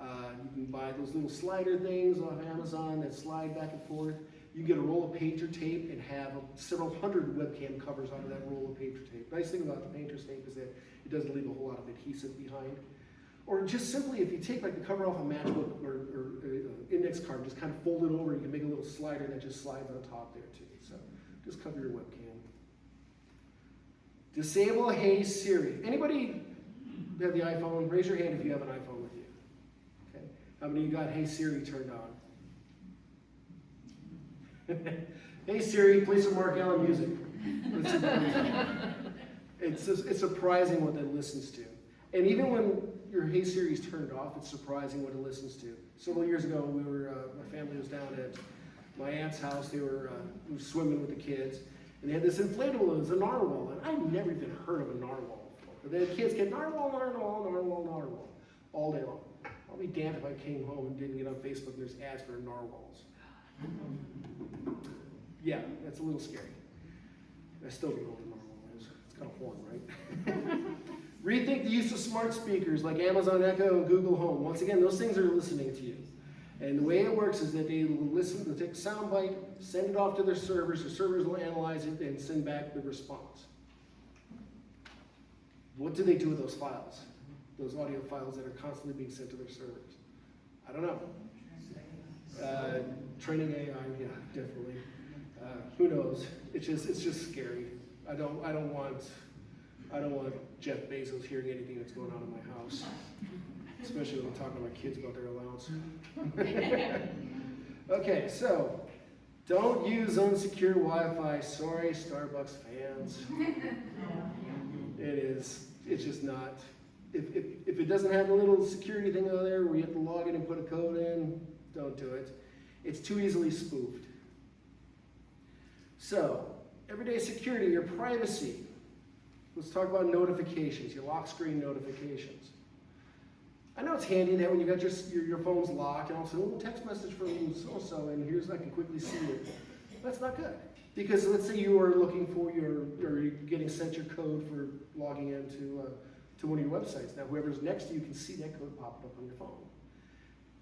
You can buy those little slider things off Amazon that slide back and forth. You can get a roll of painter tape and have several hundred webcam covers out of that roll of painter tape. Nice thing about the painter's tape is that it doesn't leave a whole lot of adhesive behind. Or just simply, if you take like the cover off a matchbook or index card, just kind of fold it over, you can make a little slider that just slides on top there too. So just cover your webcam. Disable Hey Siri. Anybody have the iPhone? Raise your hand if you have an iPhone with you. Okay. How many of you got Hey Siri turned on? Hey Siri, play some Mark Allen music. It's surprising what it listens to. And even when your Hey Siri's turned off, it's surprising what it listens to. Several years ago, my family was down at my aunt's house. They were swimming with the kids, and they had this inflatable. It was a narwhal, and I've never even heard of a narwhal before. But the kids get narwhal, narwhal, narwhal, narwhal all day long. I'll be damned if I came home and didn't get on Facebook and there's ads for narwhals. Yeah, that's a little scary. I still don't know what a narwhal is. It's got a horn, right? Rethink the use of smart speakers like Amazon Echo and Google Home. Once again, those things are listening to you. And the way it works is that they will listen, they'll take a sound bite, send it off to their servers will analyze it and send back the response. What do they do with those files? Those audio files that are constantly being sent to their servers? I don't know. Training AI, yeah, definitely. Who knows? It's just scary. I don't want Jeff Bezos hearing anything that's going on in my house, especially when I'm talking to my kids about their allowance. Okay, so don't use unsecure Wi-Fi. Sorry, Starbucks fans. It's just not. If it doesn't have a little security thing on there where you have to log in and put a code in, don't do it. It's too easily spoofed. So, everyday security, your privacy. Let's talk about notifications, your lock screen notifications. I know it's handy that when you got your phone's locked, and also a little text message from so-and-so, and here's, I can quickly see it. That's not good. Because let's say you are looking for or you're getting sent your code for logging into to one of your websites. Now, whoever's next to you can see that code pop up on your phone.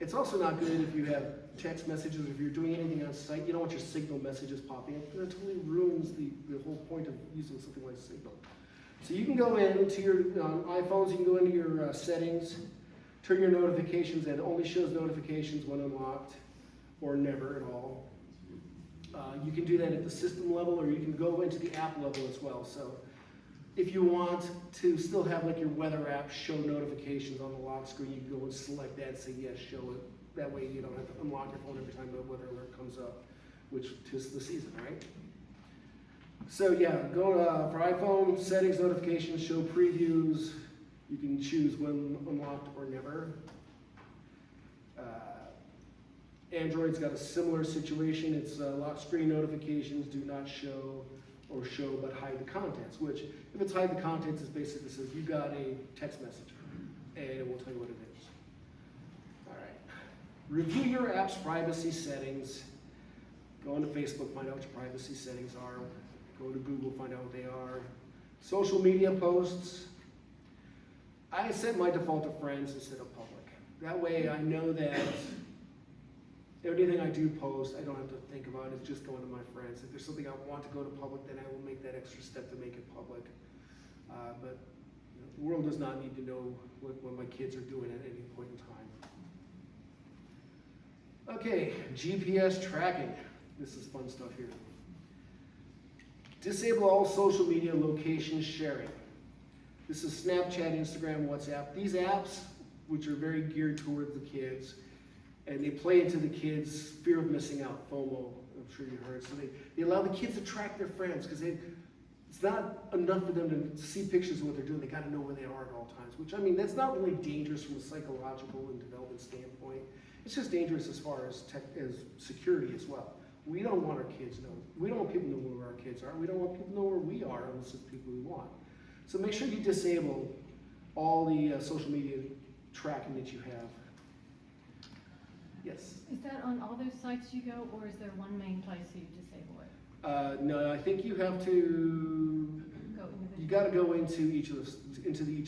It's also not good if you have text messages, or if you're doing anything on site, you don't want your Signal messages popping up. It totally ruins the whole point of using something like Signal. So you can go into your iPhones, you can go into your settings, turn your notifications that only shows notifications when unlocked, or never at all. You can do that at the system level, or you can go into the app level as well. So if you want to still have like your weather app show notifications on the lock screen, you can go and select that and say yes, show it. That way you don't have to unlock your phone every time the weather alert comes up, which is the season, right? So yeah, go for iPhone, settings, notifications, show previews. You can choose when unlocked or never. Android's got a similar situation. It's lock screen notifications do not show or show but hide the contents, which if it's hide the contents, it basically says you got a text message and it will tell you what it is. All right. Review your app's privacy settings. Go into Facebook, find out what your privacy settings are. Go to Google, find out what they are. Social media posts. I set my default to friends instead of public. That way I know that anything I do post, I don't have to think about it. It's just going to my friends. If there's something I want to go to public, then I will make that extra step to make it public. But The world does not need to know what my kids are doing at any point in time. Okay, GPS tracking. This is fun stuff here. Disable all social media location sharing. This is Snapchat, Instagram, WhatsApp. These apps, which are very geared towards the kids, and they play into the kids' fear of missing out, FOMO, I'm sure you heard. So they allow the kids to track their friends because it's not enough for them to see pictures of what they're doing. They got to know where they are at all times, which, I mean, that's not really dangerous from a psychological and development standpoint. It's just dangerous as far as security as well. We don't want our kids to know. We don't want people to know where our kids are. We don't want people to know where we are unless it's people we want. So make sure you disable all the social media tracking that you have. Yes? Is that on all those sites you go, or is there one main place you disable it? No, I think you have to. Go individually? You got to go into each of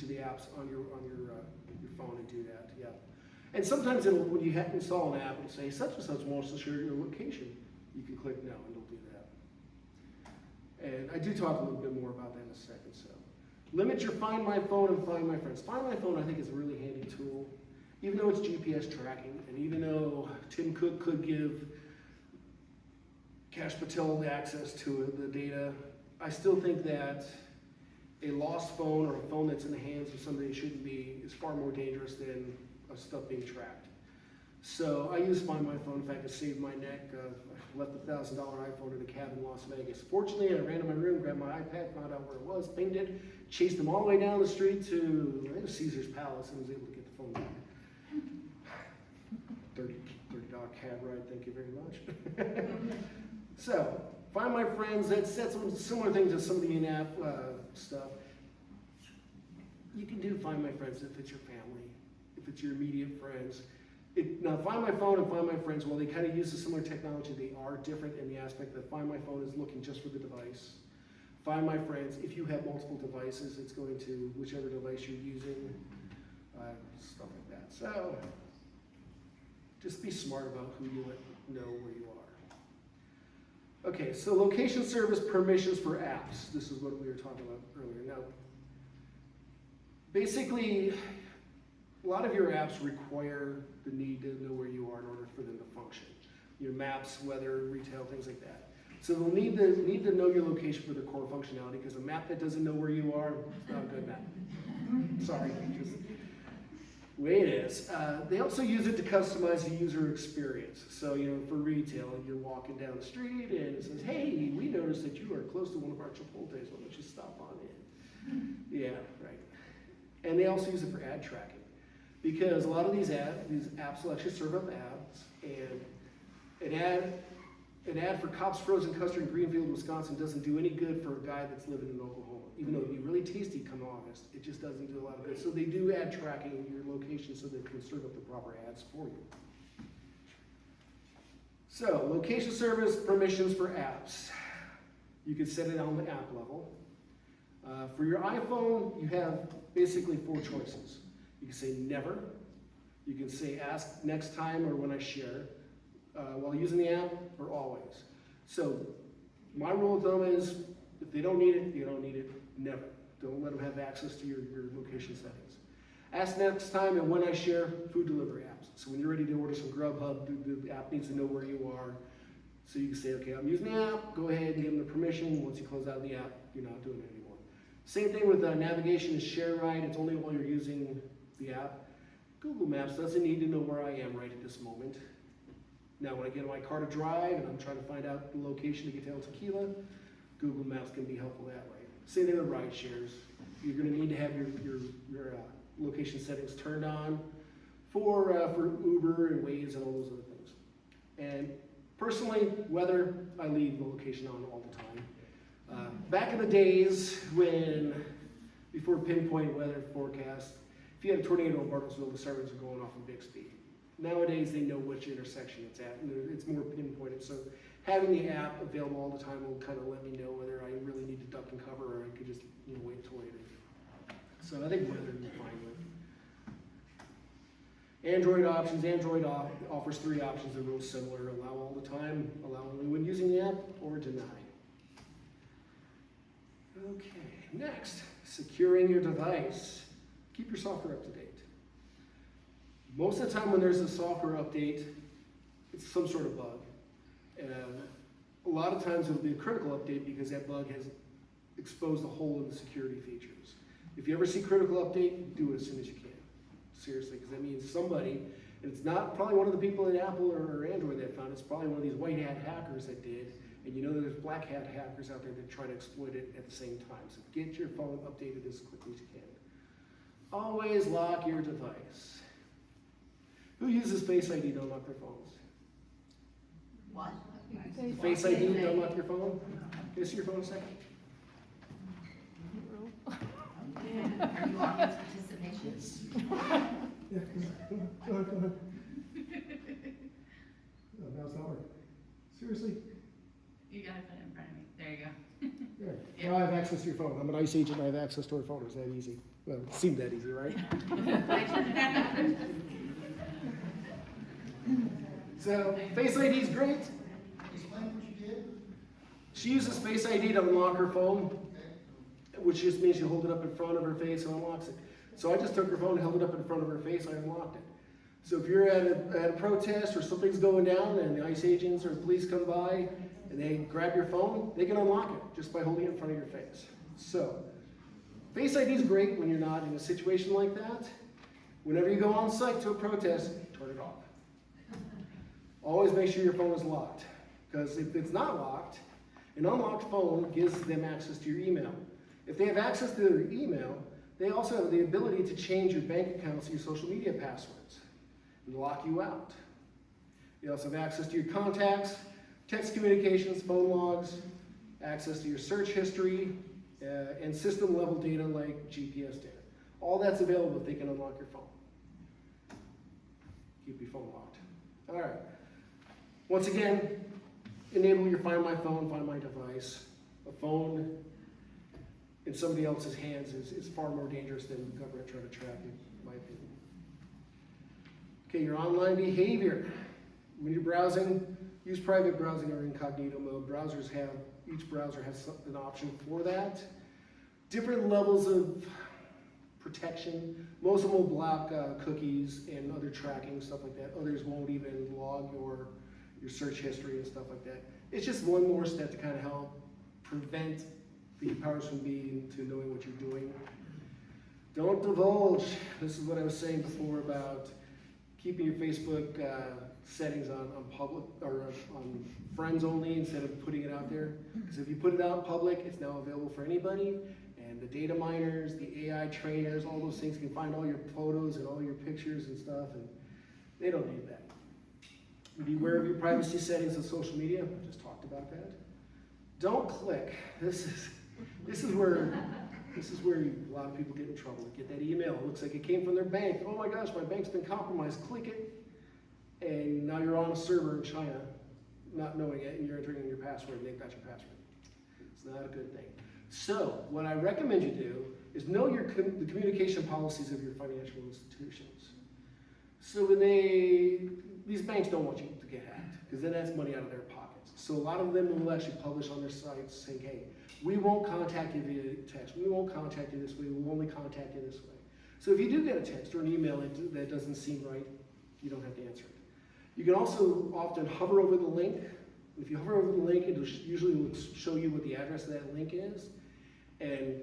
the apps on your phone and do that. Yeah. And sometimes when you install an app, it'll say such and such wants to share your location. You can click no, and it'll do that. And I do talk a little bit more about that in a second. So, limit your Find My Phone and Find My Friends. Find My Phone, I think, is a really handy tool. Even though it's GPS tracking, and even though Tim Cook could give Kash Patel the access to the data, I still think that a lost phone or a phone that's in the hands of somebody it shouldn't be is far more dangerous than stuff being tracked. So I use Find My Phone. In fact, it saved my neck. I left a $1,000 iPhone in a cab in Las Vegas. Fortunately, I ran to my room, grabbed my iPad, found out where it was, pinged it, chased them all the way down the street to Caesar's Palace, and was able to get the phone back. $30 cab ride, thank you very much. So, Find My Friends, that's similar things to some of the in-app stuff. You can do Find My Friends if it's your family, if it's your immediate friends. Now, Find My Phone and Find My Friends, while they kind of use a similar technology, they are different in the aspect that Find My Phone is looking just for the device. Find My Friends, if you have multiple devices, it's going to whichever device you're using, stuff like that. So, just be smart about who you let know where you are. Okay, so location service permissions for apps. This is what we were talking about earlier. Now, basically, a lot of your apps require the need to know where you are in order for them to function. Your maps, weather, retail, things like that. So they'll need to know your location for their core functionality, because a map that doesn't know where you are is not a good map. Sorry, just the way it is. They also use it to customize the user experience. So, for retail, you're walking down the street and it says, hey, we noticed that you are close to one of our Chipotles. Why don't you stop on in? Yeah, right. And they also use it for ad tracking. Because a lot of these apps will actually serve up ads, and an ad for Cobb's Frozen Custard in Greenfield, Wisconsin doesn't do any good for a guy that's living in Oklahoma. Even though it'd be really tasty come August, it just doesn't do a lot of good. So they do ad tracking in your location so they can serve up the proper ads for you. So, location service permissions for apps. You can set it on the app level. For your iPhone, you have basically 4 choices. You can say never. You can say ask next time or when I share while using the app, or always. So my rule of thumb is if they don't need it, you don't need it. Never. Don't let them have access to your location settings. Ask next time and when I share food delivery apps. So when you're ready to order some Grubhub, the app needs to know where you are. So you can say, okay, I'm using the app. Go ahead and give them the permission. Once you close out the app, you're not doing it anymore. Same thing with navigation and share ride. It's only while you're using the app. Google Maps doesn't need to know where I am right at this moment. Now, when I get in my car to drive and I'm trying to find out the location to get to El Tequila, Google Maps can be helpful that way. Same thing with ride shares. You're going to need to have your location settings turned on for Uber and Waze and all those other things. And personally, weather, I leave the location on all the time. Back in the days before pinpoint weather forecast, if you had a tornado in Bartlesville, the sirens are going off in Bixby. Nowadays, they know which intersection it's at, and it's more pinpointed. So having the app available all the time will kind of let me know whether I really need to duck and cover or I could just wait till later. So I think weather will be fine with. Android options. Android offers 3 options that are real similar. Allow all the time, allow only when using the app, or deny. Okay, next, securing your device. Keep your software up to date. Most of the time when there's a software update, it's some sort of bug. And a lot of times it'll be a critical update because that bug has exposed a hole in the security features. If you ever see critical update, do it as soon as you can. Seriously, because that means somebody, and it's not probably one of the people at Apple or Android that found it, it's probably one of these white hat hackers that did. And you know there's black hat hackers out there that try to exploit it at the same time. So get your phone updated as quickly as you can. Always lock your device. Who uses Face ID to unlock their phones? What? Face ID to unlock your phone? Can I see your phone a second? Are you on participation? Yeah, go ahead. Oh, now it's not working. Seriously? You gotta put it in front of me. There you go. Yeah. Now I have access to your phone. I'm an ICE agent and I have access to our phone. Is that easy? Well, it seemed that easy, right? So, Face ID is great. Explain what you did. She uses Face ID to unlock her phone, which just means you hold it up in front of her face and unlocks it. So I just took her phone and held it up in front of her face and I unlocked it. So if you're at a protest or something's going down and the ICE agents or the police come by and they grab your phone, they can unlock it just by holding it in front of your face. So, Face ID is great when you're not in a situation like that. Whenever you go on site to a protest, turn it off. Always make sure your phone is locked, because if it's not locked, an unlocked phone gives them access to your email. If they have access to their email, they also have the ability to change your bank accounts and your social media passwords and lock you out. You also have access to your contacts, text communications, phone logs, access to your search history, and system level data like GPS data. All that's available if they can unlock your phone. Keep your phone locked. All right. Once again, enable your Find My Phone, Find My Device. A phone in somebody else's hands is far more dangerous than the government trying to track you, in my opinion. Okay, your online behavior. When you're browsing, use private browsing or incognito mode. Each browser has an option for that. Different levels of protection. Most of them will block cookies and other tracking, stuff like that. Others won't even log your search history and stuff like that. It's just one more step to kind of help prevent the powers from being to knowing what you're doing. Don't divulge. This is what I was saying before about keeping your Facebook settings on public or on friends only instead of putting it out there. Because if you put it out in public, it's now available for anybody. And the data miners, the AI trainers, all those things can find all your photos and all your pictures and stuff, and they don't need that. Be aware of your privacy settings on social media. I just talked about that. Don't click. This is where a lot of people get in trouble. Get that email. It looks like it came from their bank. Oh my gosh, my bank's been compromised. Click it, and now you're on a server in China, not knowing it, and you're entering in your password, and they've got your password. It's not a good thing. So, what I recommend you do is know the communication policies of your financial institutions. So when these banks don't want you to get hacked, because then that's money out of their pockets. So a lot of them will actually publish on their sites saying, hey, we won't contact you via text. We won't contact you this way. We'll only contact you this way. So if you do get a text or an email that doesn't seem right, you don't have to answer it. You can also often hover over the link. If you hover over the link, it'll usually show you what the address of that link is. And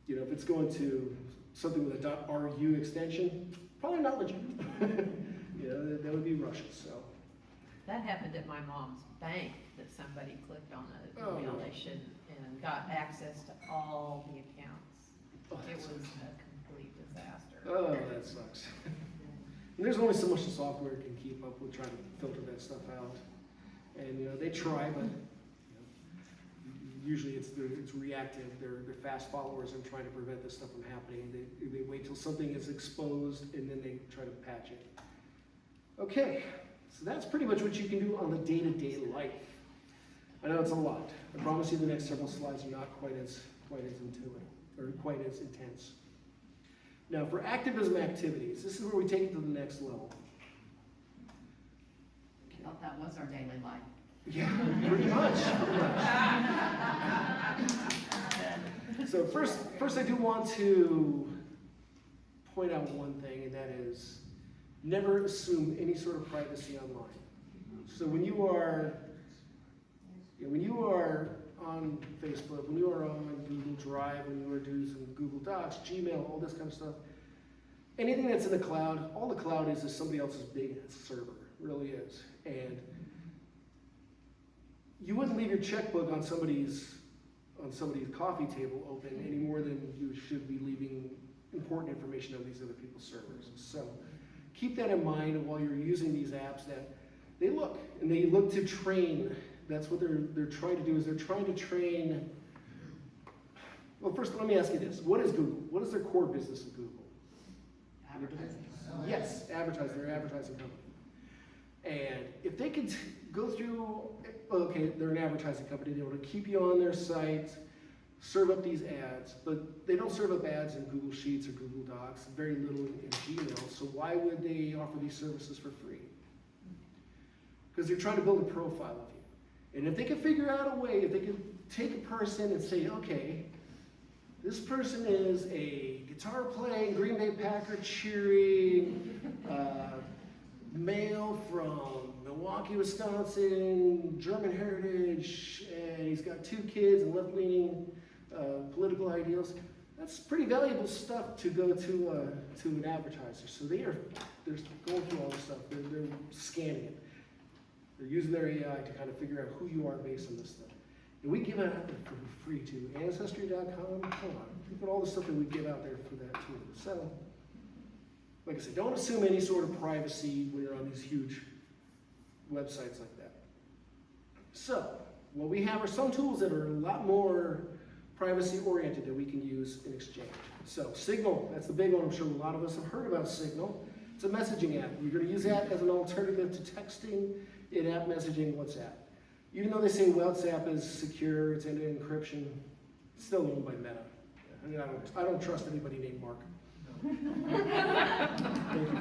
if it's going to something with a .ru extension, probably not legit. That would be Russian. So That happened at my mom's bank, that somebody clicked on an email they shouldn't and got access to all the accounts. It was a complete disaster. Oh, that sucks. And there's only so much the software can keep up with trying to filter that stuff out. And they try, but usually it's reactive. They're fast followers and trying to prevent this stuff from happening. They wait till something is exposed and then they try to patch it. Okay, so that's pretty much what you can do on the day-to-day life. I know it's a lot. I promise you the next several slides are not quite as intuitive or quite as intense. Now, for activism activities, this is where we take it to the next level. I thought that was our daily life. Yeah, pretty much. So first I do want to point out one thing, and that is never assume any sort of privacy online. So when you are on Facebook, when you are on Google Drive, when you are doing some Google Docs, Gmail, all this kind of stuff, anything that's in the cloud, all the cloud is somebody else's big server, it really is. And you wouldn't leave your checkbook on somebody's coffee table open any more than you should be leaving important information on these other people's servers. So keep that in mind while you're using these apps, that they look to train. That's what they're trying to do, is they're trying to train. Well, first let me ask you this. What is Google? What is their core business of Google? Advertising. Yes, advertising. They're an advertising company. And if they could go through, okay, they're an advertising company, they want to keep you on their site, serve up these ads, but they don't serve up ads in Google Sheets or Google Docs, very little in Gmail, so why would they offer these services for free? Because they're trying to build a profile of you. And if they can figure out a way, if they can take a person and say, okay, this person is a guitar playing, Green Bay Packer cheering, male from Milwaukee, Wisconsin, German heritage, and he's got 2 kids and left-leaning political ideals. That's pretty valuable stuff to go to an advertiser. So they're going through all this stuff. They're scanning it. They're using their AI to kind of figure out who you are based on this stuff. And we give it out there for free to Ancestry.com. Come on, look at all the stuff that we give out there for that too. So, like I said, don't assume any sort of privacy when you're on these huge websites like that. So, what we have are some tools that are a lot more privacy oriented that we can use in exchange. So, Signal, that's the big one. I'm sure a lot of us have heard about Signal. It's a messaging app. You're going to use that as an alternative to texting, in-app messaging, WhatsApp. Even though they say WhatsApp is secure, it's end-to-end encryption, it's still owned by Meta. I mean, I don't trust anybody named Mark. Thank you for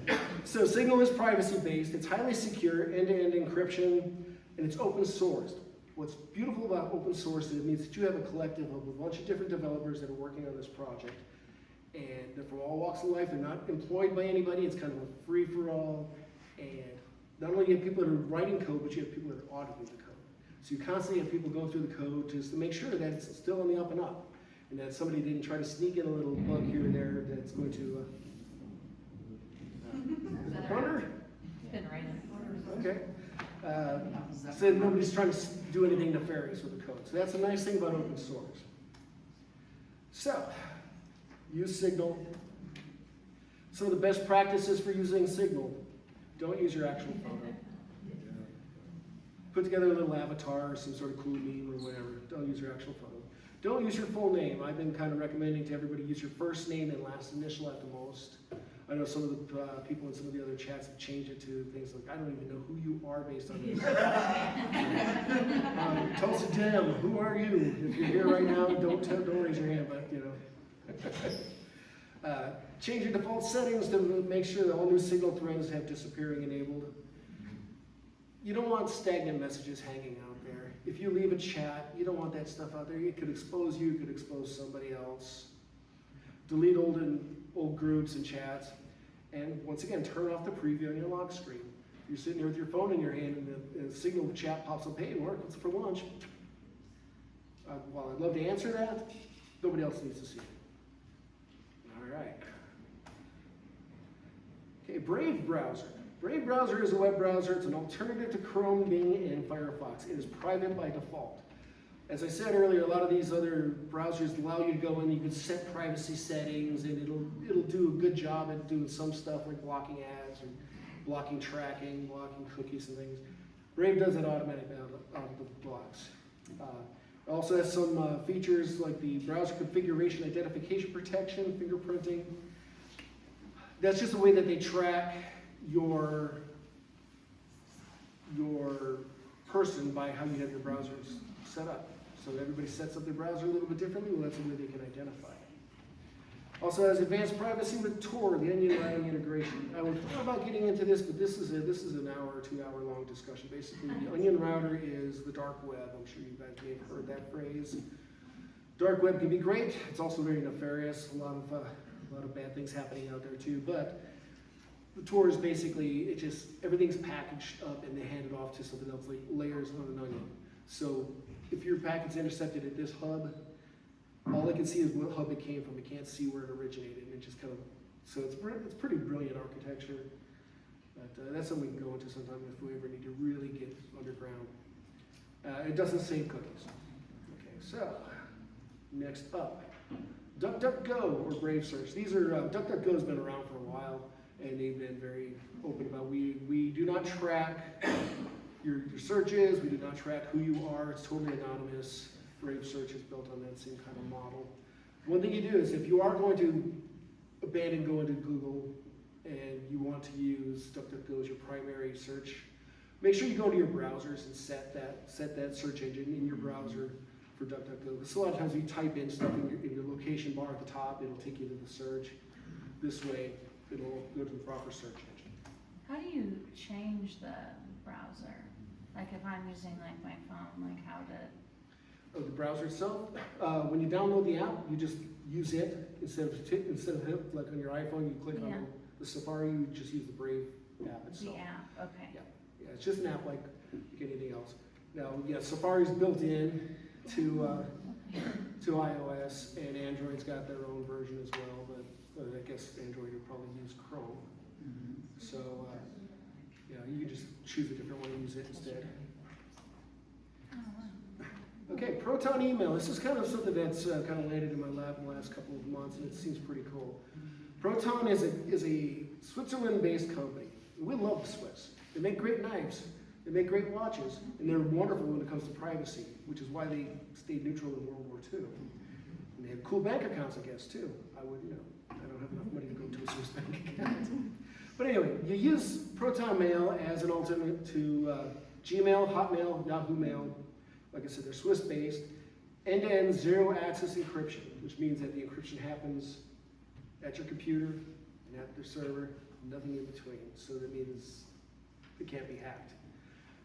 that. So Signal is privacy-based, it's highly secure, end-to-end encryption, and it's open sourced. What's beautiful about open source is it means that you have a collective of a bunch of different developers that are working on this project. And they're from all walks of life, they're not employed by anybody, it's kind of a free-for-all. And not only do you have people that are writing code, but you have people that are auditing the code. So you constantly have people going through the code just to make sure that it's still on the up and up. And that somebody didn't try to sneak in a little bug here and there that's going to, Thunder? It's been raining. Okay. So nobody's trying to do anything nefarious with the code. So that's a nice thing about open source. So, use Signal. Some of the best practices for using Signal: don't use your actual photo. Put together a little avatar or some sort of cool meme or whatever. Don't use your actual photo. Don't use your full name. I've been kind of recommending to everybody use your first name and last initial at the most. I know some of the people in some of the other chats have changed it to things like, I don't even know who you are based on this. Tulsa Dem, who are you? If you're here right now, don't raise your hand, but you know. Change your default settings to make sure that all new Signal threads have disappearing enabled. You don't want stagnant messages hanging out there. If you leave a chat, you don't want that stuff out there. It could expose you, it could expose somebody else. Delete old groups and chats. And once again, turn off the preview on your lock screen. If you're sitting there with your phone in your hand and the Signal chat pops up, hey, Mark, what's for lunch? While I'd love to answer that, nobody else needs to see it. All right. Okay, Brave browser. Brave browser is a web browser. It's an alternative to Chrome, Bing, and Firefox. It is private by default. As I said earlier, a lot of these other browsers allow you to go in, you can set privacy settings, and it'll do a good job at doing some stuff like blocking ads and blocking tracking, blocking cookies and things. Brave does it automatically out of the blocks. It also has some features like the browser configuration identification protection, fingerprinting. That's just the way that they track your person by how you have your browsers set up. So everybody sets up their browser a little bit differently. Well, that's the way they can identify it. Also has advanced privacy with Tor, the onion routing integration. I was thought about getting into this, but this is an hour or 2 hour long discussion. Basically, the onion router is the dark web. I'm sure you guys may have heard that phrase. Dark web can be great. It's also very nefarious. A lot of bad things happening out there too. But the Tor is basically everything's packaged up and they hand it off to something else, like layers on an onion. So if your packet's intercepted at this hub, all they can see is what hub it came from. It can't see where it originated, and it just kind of, so it's pretty brilliant architecture. But that's something we can go into sometime if we ever need to really get underground. It doesn't save cookies. Okay, so next up, DuckDuckGo or Brave Search. These are DuckDuckGo's been around for a while, and they've been very open about we do not track your searches. We do not track who you are. It's totally anonymous. Brave Search is built on that same kind of model. One thing you do is if you are going to abandon going to Google and you want to use DuckDuckGo as your primary search, make sure you go to your browsers and set that search engine in your browser for DuckDuckGo. Because a lot of times you type in stuff in your location bar at the top, it'll take you to the search. This way, it'll go to the proper search engine. How do you change the browser? Like if I'm using like my phone, like how to? Oh, the browser itself. When you download the app, you just use it instead of like on your iPhone, you click on the Safari. You just use the Brave app itself. The app, okay. Yeah, it's just an app like anything else. Now, yeah, Safari's built in to iOS, and Android's got their own version as well. But I guess Android would probably use Chrome. So yeah, you can just choose a different way to use it instead. Oh, wow. Okay, Proton email. This is kind of something that's kind of landed in my lap in the last couple of months, and it seems pretty cool. Proton is a Switzerland-based company. We love the Swiss. They make great knives, they make great watches, and they're wonderful when it comes to privacy, which is why they stayed neutral in World War II. And they have cool bank accounts, I guess, too. I wouldn't know. I don't have enough money to go to a Swiss bank account. But anyway, you use Proton Mail as an alternate to Gmail, Hotmail, Yahoo Mail. Like I said, they're Swiss-based, end-to-end zero-access encryption, which means that the encryption happens at your computer and at the server, nothing in between. So that means it can't be hacked.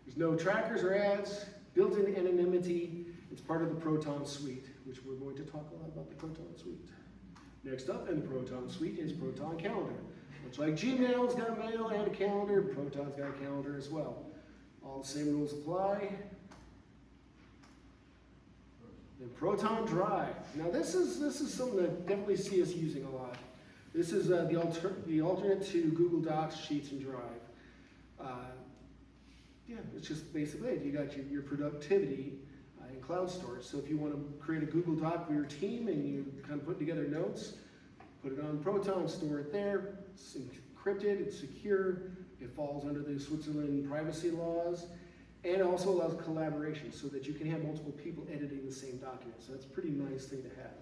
There's no trackers or ads, built-in anonymity. It's part of the Proton Suite, which we're going to talk a lot about the Proton Suite. Next up in the Proton Suite is Proton Calendar. Much like Gmail's got a mail and a calendar, Proton's got a calendar as well. All the same rules apply. Then Proton Drive. Now this is something that I definitely see us using a lot. This is the alternate to Google Docs, Sheets, and Drive. Yeah, it's just basically it. You got your productivity in cloud storage. So if you want to create a Google Doc for your team and you kind of put together notes, put it on Proton, store it there. It's encrypted, it's secure. It falls under the Switzerland privacy laws. And it also allows collaboration so that you can have multiple people editing the same document. So that's a pretty nice thing to have.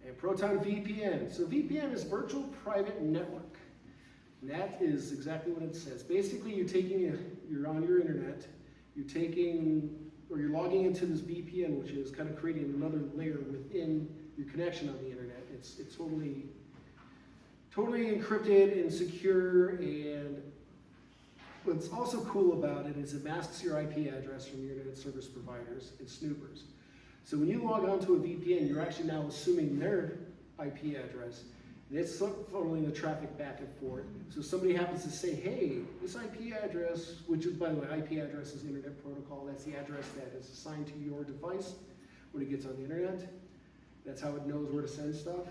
And Proton VPN. So VPN is virtual private network. And that is exactly what it says. Basically, you're on your internet, you're logging into this VPN, which is kind of creating another layer within your connection on the internet. It's totally encrypted and secure, and what's also cool about it is it masks your IP address from your internet service providers and snoopers. So when you log onto a VPN, you're actually now assuming their IP address, and it's funneling the traffic back and forth. So if somebody happens to say, hey, this IP address, which is, by the way, IP address is Internet Protocol, that's the address that is assigned to your device when it gets on the internet. That's how it knows where to send stuff.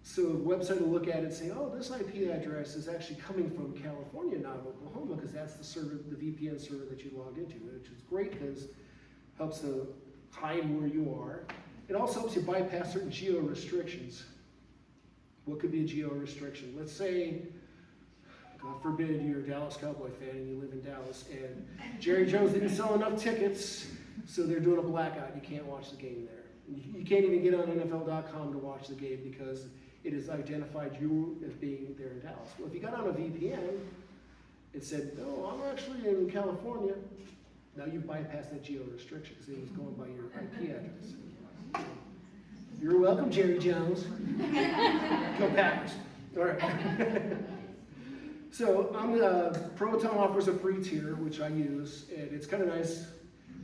So a website will look at it and say, oh, this IP address is actually coming from California, not Oklahoma, because that's the server, the VPN server that you logged into, which is great because it helps to hide where you are. It also helps you bypass certain geo restrictions. What could be a geo restriction? Let's say, God forbid, you're a Dallas Cowboy fan and you live in Dallas, and Jerry Jones didn't sell enough tickets, so they're doing a blackout. You can't watch the game there. You can't even get on NFL.com to watch the game because it has identified you as being there in Dallas. Well, if you got on a VPN and said, no, I'm actually in California, Now you've bypassed that geo restriction because it was going by your IP address. You're welcome, Jerry Jones. Go Packers. All right. So Proton offers a free tier, which I use, and it's kind of nice.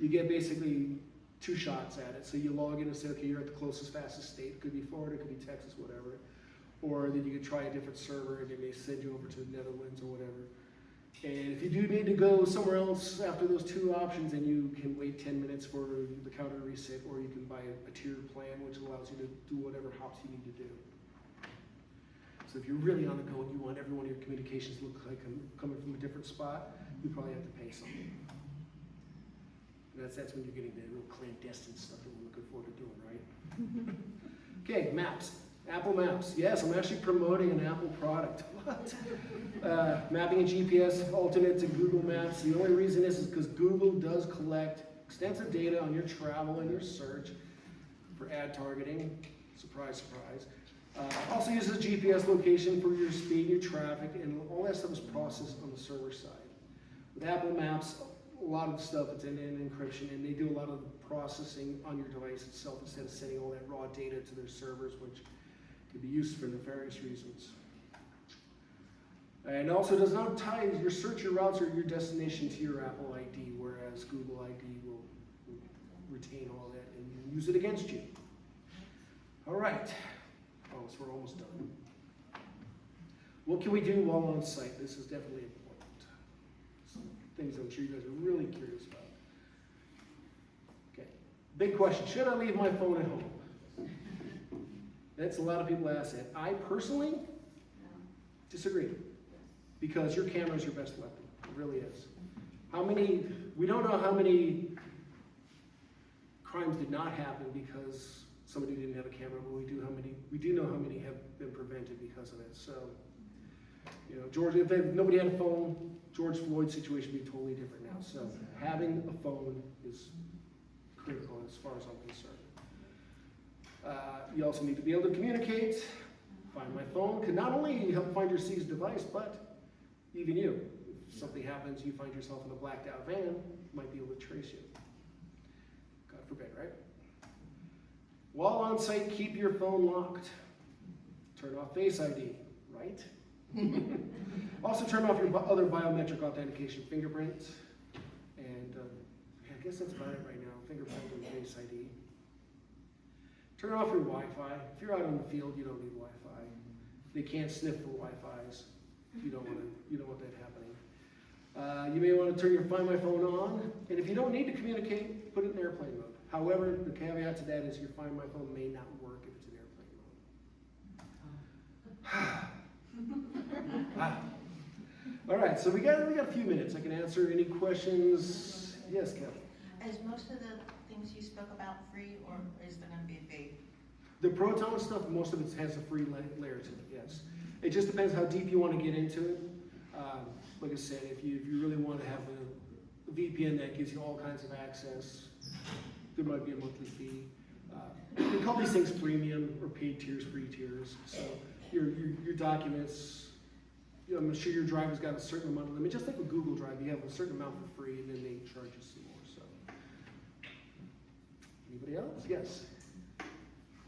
You get basically 2 shots at it. So you log in and say, okay, you're at the closest, fastest state. It could be Florida, it could be Texas, whatever. Or then you could try a different server and they may send you over to the Netherlands or whatever. And if you do need to go somewhere else after those 2 options, then you can wait 10 minutes for the counter to reset, or you can buy a tiered plan, which allows you to do whatever hops you need to do. So if you're really on the go and you want every one of your communications to look like coming from a different spot, you probably have to pay something. And that's when you're getting the real clandestine stuff that we're looking forward to doing, right? Okay, Maps. Apple Maps. Yes, I'm actually promoting an Apple product. What? Mapping and GPS alternate to Google Maps. The only reason is because Google does collect extensive data on your travel and your search for ad targeting. Surprise, surprise. Also uses GPS location for your speed, your traffic, and all that stuff is processed on the server side. With Apple Maps, a lot of the stuff it's in encryption, and they do a lot of the processing on your device itself instead of sending all that raw data to their servers, which could be used for nefarious reasons. And also does not tie your search, your routes, or your destination to your Apple ID, whereas Google ID will retain all that and use it against you. All right. Oh, so we're almost done. What can we do while on site? This is definitely important. Some things I'm sure you guys are really curious about. Okay, big question. Should I leave my phone at home? That's a lot of people ask that. I personally disagree, because your camera is your best weapon. It really is. We don't know how many crimes did not happen because somebody didn't have a camera, but we do know how many have been prevented because of it. So, you know, George, if nobody had a phone, George Floyd's situation would be totally different now. So having a phone is critical as far as I'm concerned. You also need to be able to communicate. Find My Phone can not only help find your seized device, but even you. If something happens, you find yourself in a blacked out van, might be able to trace you. God forbid, right? While on site, keep your phone locked. Turn off Face ID, right? Also turn off your other biometric authentication, fingerprints, and I guess that's about it right now, fingerprint and Face ID. Turn off your Wi-Fi. If you're out on the field, you don't need Wi-Fi. They can't sniff for Wi-Fis. You don't want that happening. You may want to turn your Find My Phone on, and if you don't need to communicate, put it in airplane mode. However, the caveat to that is your Find My Phone may not work if it's in airplane mode. Wow. All right, so we got a few minutes. I can answer any questions. Yes, Kevin. Is most of the things you spoke about free, or is there going to be a fee? The Proton stuff, most of it has a free layer to it, yes. It just depends how deep you want to get into it. Like I said, if you really want to have a VPN that gives you all kinds of access, there might be a monthly fee. We call these things freemium or paid tiers, free tiers. So your documents, I'm sure your drive has got a certain amount of limit. Just like with Google Drive, you have a certain amount for free, and then they charge you some more. So, anybody else? Yes.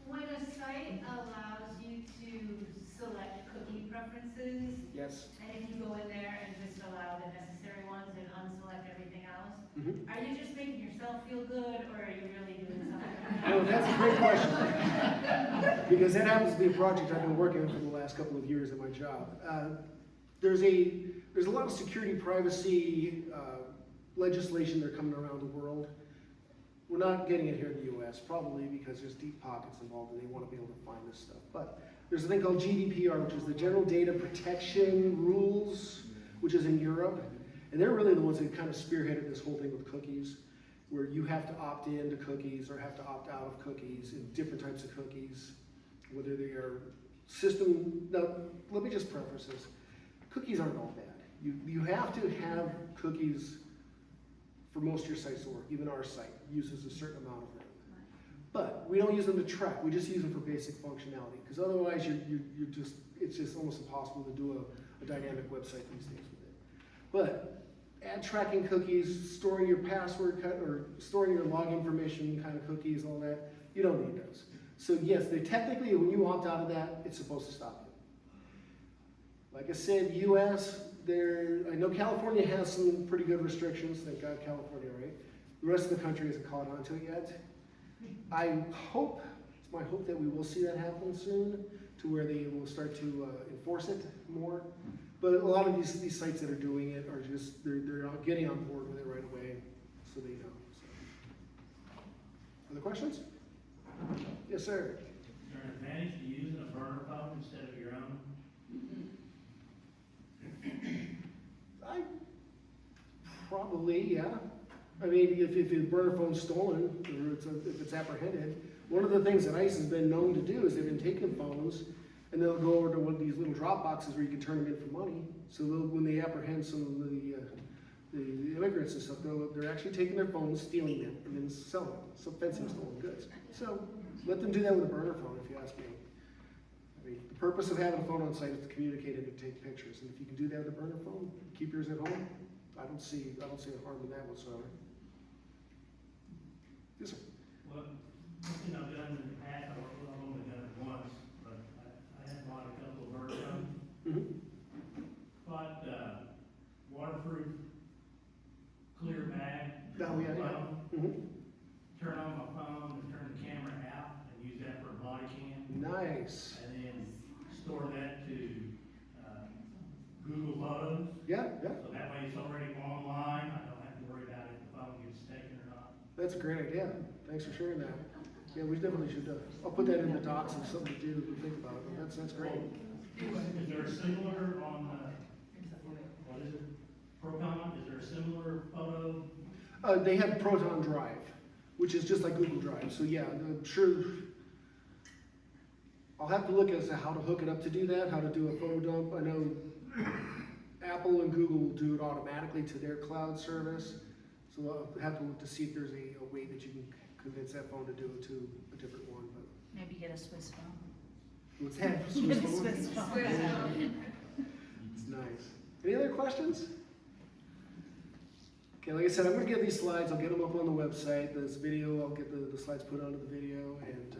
When a site allows you to select cookie preferences, Yes. and if you go in there and just allow the necessary ones and unselect everything else, Mm-hmm. are you just making yourself feel good, or are you really doing something? Oh, that's a great question. Because that happens to be a project I've been working on for the last couple of years at my job. There's a lot of security privacy legislation that are coming around the world. We're not getting it here in the US, probably because there's deep pockets involved and they want to be able to find this stuff. But there's a thing called GDPR, which is the General Data Protection Rules, which is in Europe. And they're really the ones that kind of spearheaded this whole thing with cookies, where you have to opt in to cookies or have to opt out of cookies and different types of cookies, whether they are system. Now, let me just preface this. Cookies aren't all bad. You have to have cookies for most of your sites to work. Even our site uses a certain amount of them. But we don't use them to track. We just use them for basic functionality, because otherwise it's just almost impossible to do a dynamic website these days with it. But tracking cookies, storing your password or storing your log information kind of cookies, all that. You don't need those. So yes, they technically, when you opt out of that, it's supposed to stop you. Like I said, US, I know California has some pretty good restrictions. Thank God California, right? The rest of the country hasn't caught on to it yet. It's my hope that we will see that happen soon, to where they will start to enforce it more. But a lot of these sites that are doing it are just, they're getting on board with it right away, so they know. So. Other questions? Yes, sir. Is there an advantage to using a burner phone instead of your own? Probably, yeah. I mean, if the burner phone's stolen, or if it's apprehended, one of the things that ICE has been known to do is they've been taking phones and they'll go over to one of these little drop boxes where you can turn them in for money. So when they apprehend some of the immigrants and stuff, they're actually taking their phones, stealing them, and then selling them. So fencing stolen goods. So let them do that with a burner phone, if you ask me. I mean, the purpose of having a phone on site is to communicate and to take pictures. And if you can do that with a burner phone, keep yours at home. I don't see a harm in that whatsoever. Yes, sir. Well, one thing I've done in the past, I've only done it once, but I had bought a couple of burner phones. Mm-hmm. Bought waterproof, clear bag. Oh, yeah, yeah. Phone. Mm-hmm. Turn on my phone and turn the camera out and use that for a body cam. Nice. And then store that to Google Photos. Yeah, yeah. So that way it's already online. I don't have to worry about if the phone gets taken or not. That's a great idea. Thanks for sharing that. Yeah, we definitely should. I'll put that in the docs and something to do to think about. But that's great. Is there a similar on, what is it, Proton? Is there a similar photo? They have Proton Drive, which is just like Google Drive. So yeah, I'm sure. I'll have to look as to how to hook it up to do that, how to do a photo dump. I know Apple and Google will do it automatically to their cloud service. So I'll have to look to see if there's a way that you can convince that phone to do it to a different one. But Maybe get a Swiss phone. what's that? Get a Swiss phone. It's nice. Any other questions? Okay, like I said, I'm going to get these slides. I'll get them up on the website. This video, I'll get the slides put onto the video and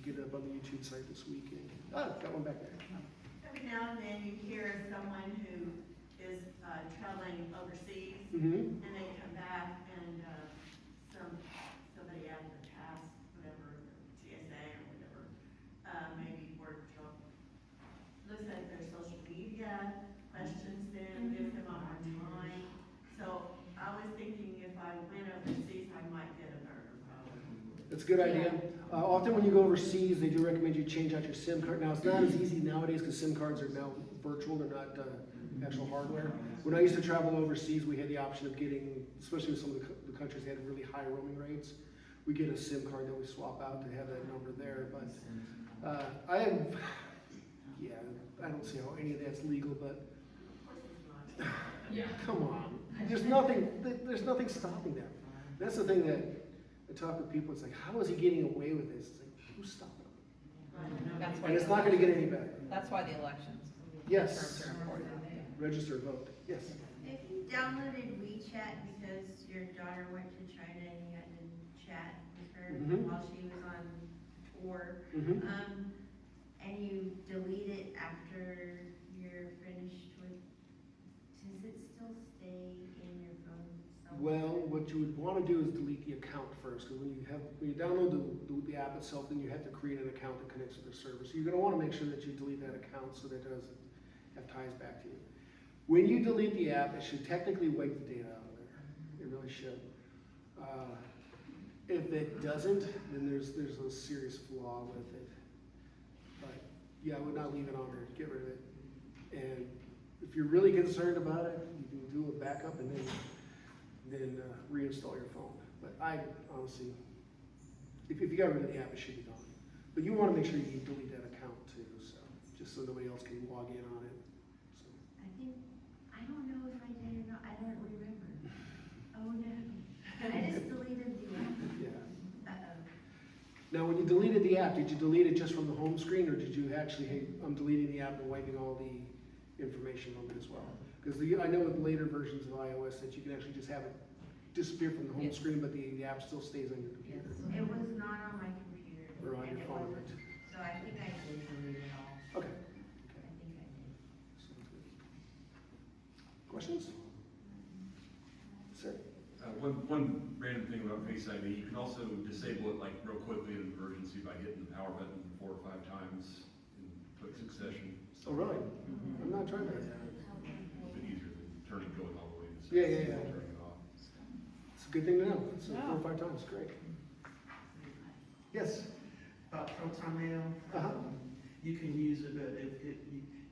get it up on the YouTube site this weekend. Got one back there. Every now and then you hear someone who is traveling overseas, Mm-hmm. and they come back and somebody out of the past, whatever, TSA or whatever, maybe work job, looks at their social media, questions them, gives them a hard time. So I was thinking if I went overseas, I might get a burner phone. That's a good idea. Often when you go overseas, they do recommend you change out your SIM card. Now, it's not as easy nowadays because SIM cards are now virtual. They're not actual hardware. When I used to travel overseas, we had the option of getting, especially with some of the countries that had really high roaming rates, we get a SIM card that we swap out to have that number there. But I don't see how any of that's legal, but come on. There's nothing stopping that. That's the thing that I talk with people, it's like, how is he getting away with this? It's like, who's stopping him? That's why And it's the not gonna get elections- any better. That's why the elections. Yes. Terms are important. Register, vote, yes. If you downloaded WeChat because your daughter went to China and you had to chat with her Mhm. while she was on tour, Mhm. and you delete it after you're finished with, does it still stay in your phone somewhere? Well, what you would wanna do is delete the account first, because when you download the app itself, then you have to create an account that connects to the server. So you're gonna wanna make sure that you delete that account so that it doesn't have ties back to you. When you delete the app, it should technically wipe the data out of there. It really should. If it doesn't, then there's a serious flaw with it. But yeah, I would not leave it on there. Get rid of it. And if you're really concerned about it, you can do a backup and then reinstall your phone. But I honestly, if you got rid of the app, it should be gone. But you want to make sure you delete that account too, so just so nobody else can log in on it. So. I don't know if I did or not, I don't remember. Oh no, I just deleted the app. Yeah. Uh-oh. Now, when you deleted the app, did you delete it just from the home screen, or did you actually, hey, I'm deleting the app and wiping all the information from it as well? Because I know with later versions of iOS that you can actually just have it disappear from the home Yes. screen, but the app still stays on your computer. It was not on my computer. Or on and your it phone. wasn't- So I think I did delete it all. Okay. I think I did. Sounds good. Questions? Sir? One random thing about Face ID, you can also disable it like real quickly in an emergency by hitting the power button 4 or 5 times in quick succession. Oh, really? I'm not trying that. A bit easier than turning, going all the way to Yeah. turning it off. It's a good thing to know. So 4 or 5 times, great. Yes? About Proton Mail, Uh-huh. you can use it, but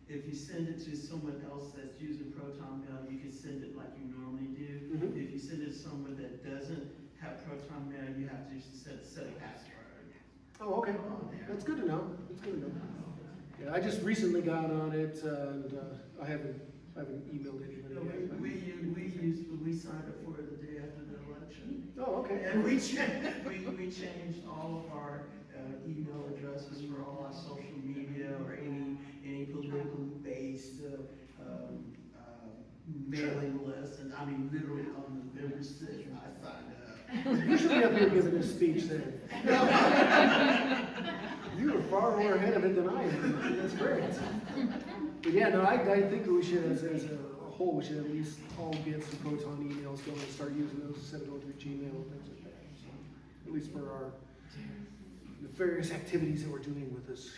if you send it to someone else that's using Proton Mail, you can send it like you normally do. Mhm. If you send it to someone that doesn't have Proton Mail, you have to set a password. Oh, okay. That's good to know. That's good to know. Yeah, I just recently got on it, and I haven't emailed anybody yet. We signed up for it the day after the election. Oh, okay. And we changed all of our email addresses for all our social media or any political based mailing list. And I mean, literally on November 6th, I signed up. You should be up here giving a speech then. You are far more ahead of it than I am. That's great. But yeah, no, I think we should, as a whole, we should at least all get some Proton emails going and start using those instead of going through Gmail and things like that. So, at least for our nefarious activities that we're doing with this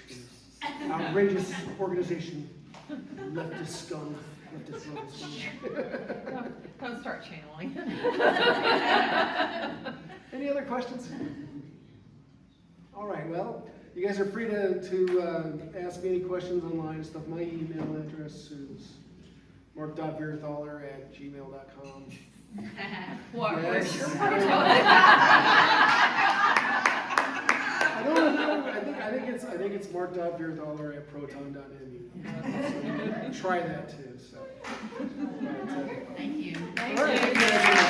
outrageous organization, leftist scum. Don't start channeling. Any other questions? All right, well, you guys are free to ask me any questions online and stuff. My email address is mark.virathaler@gmail.com. Where's your I don't know. I think it's mark.virathaler@proton.me. So try that too. So. Thank you. All right, thank you guys.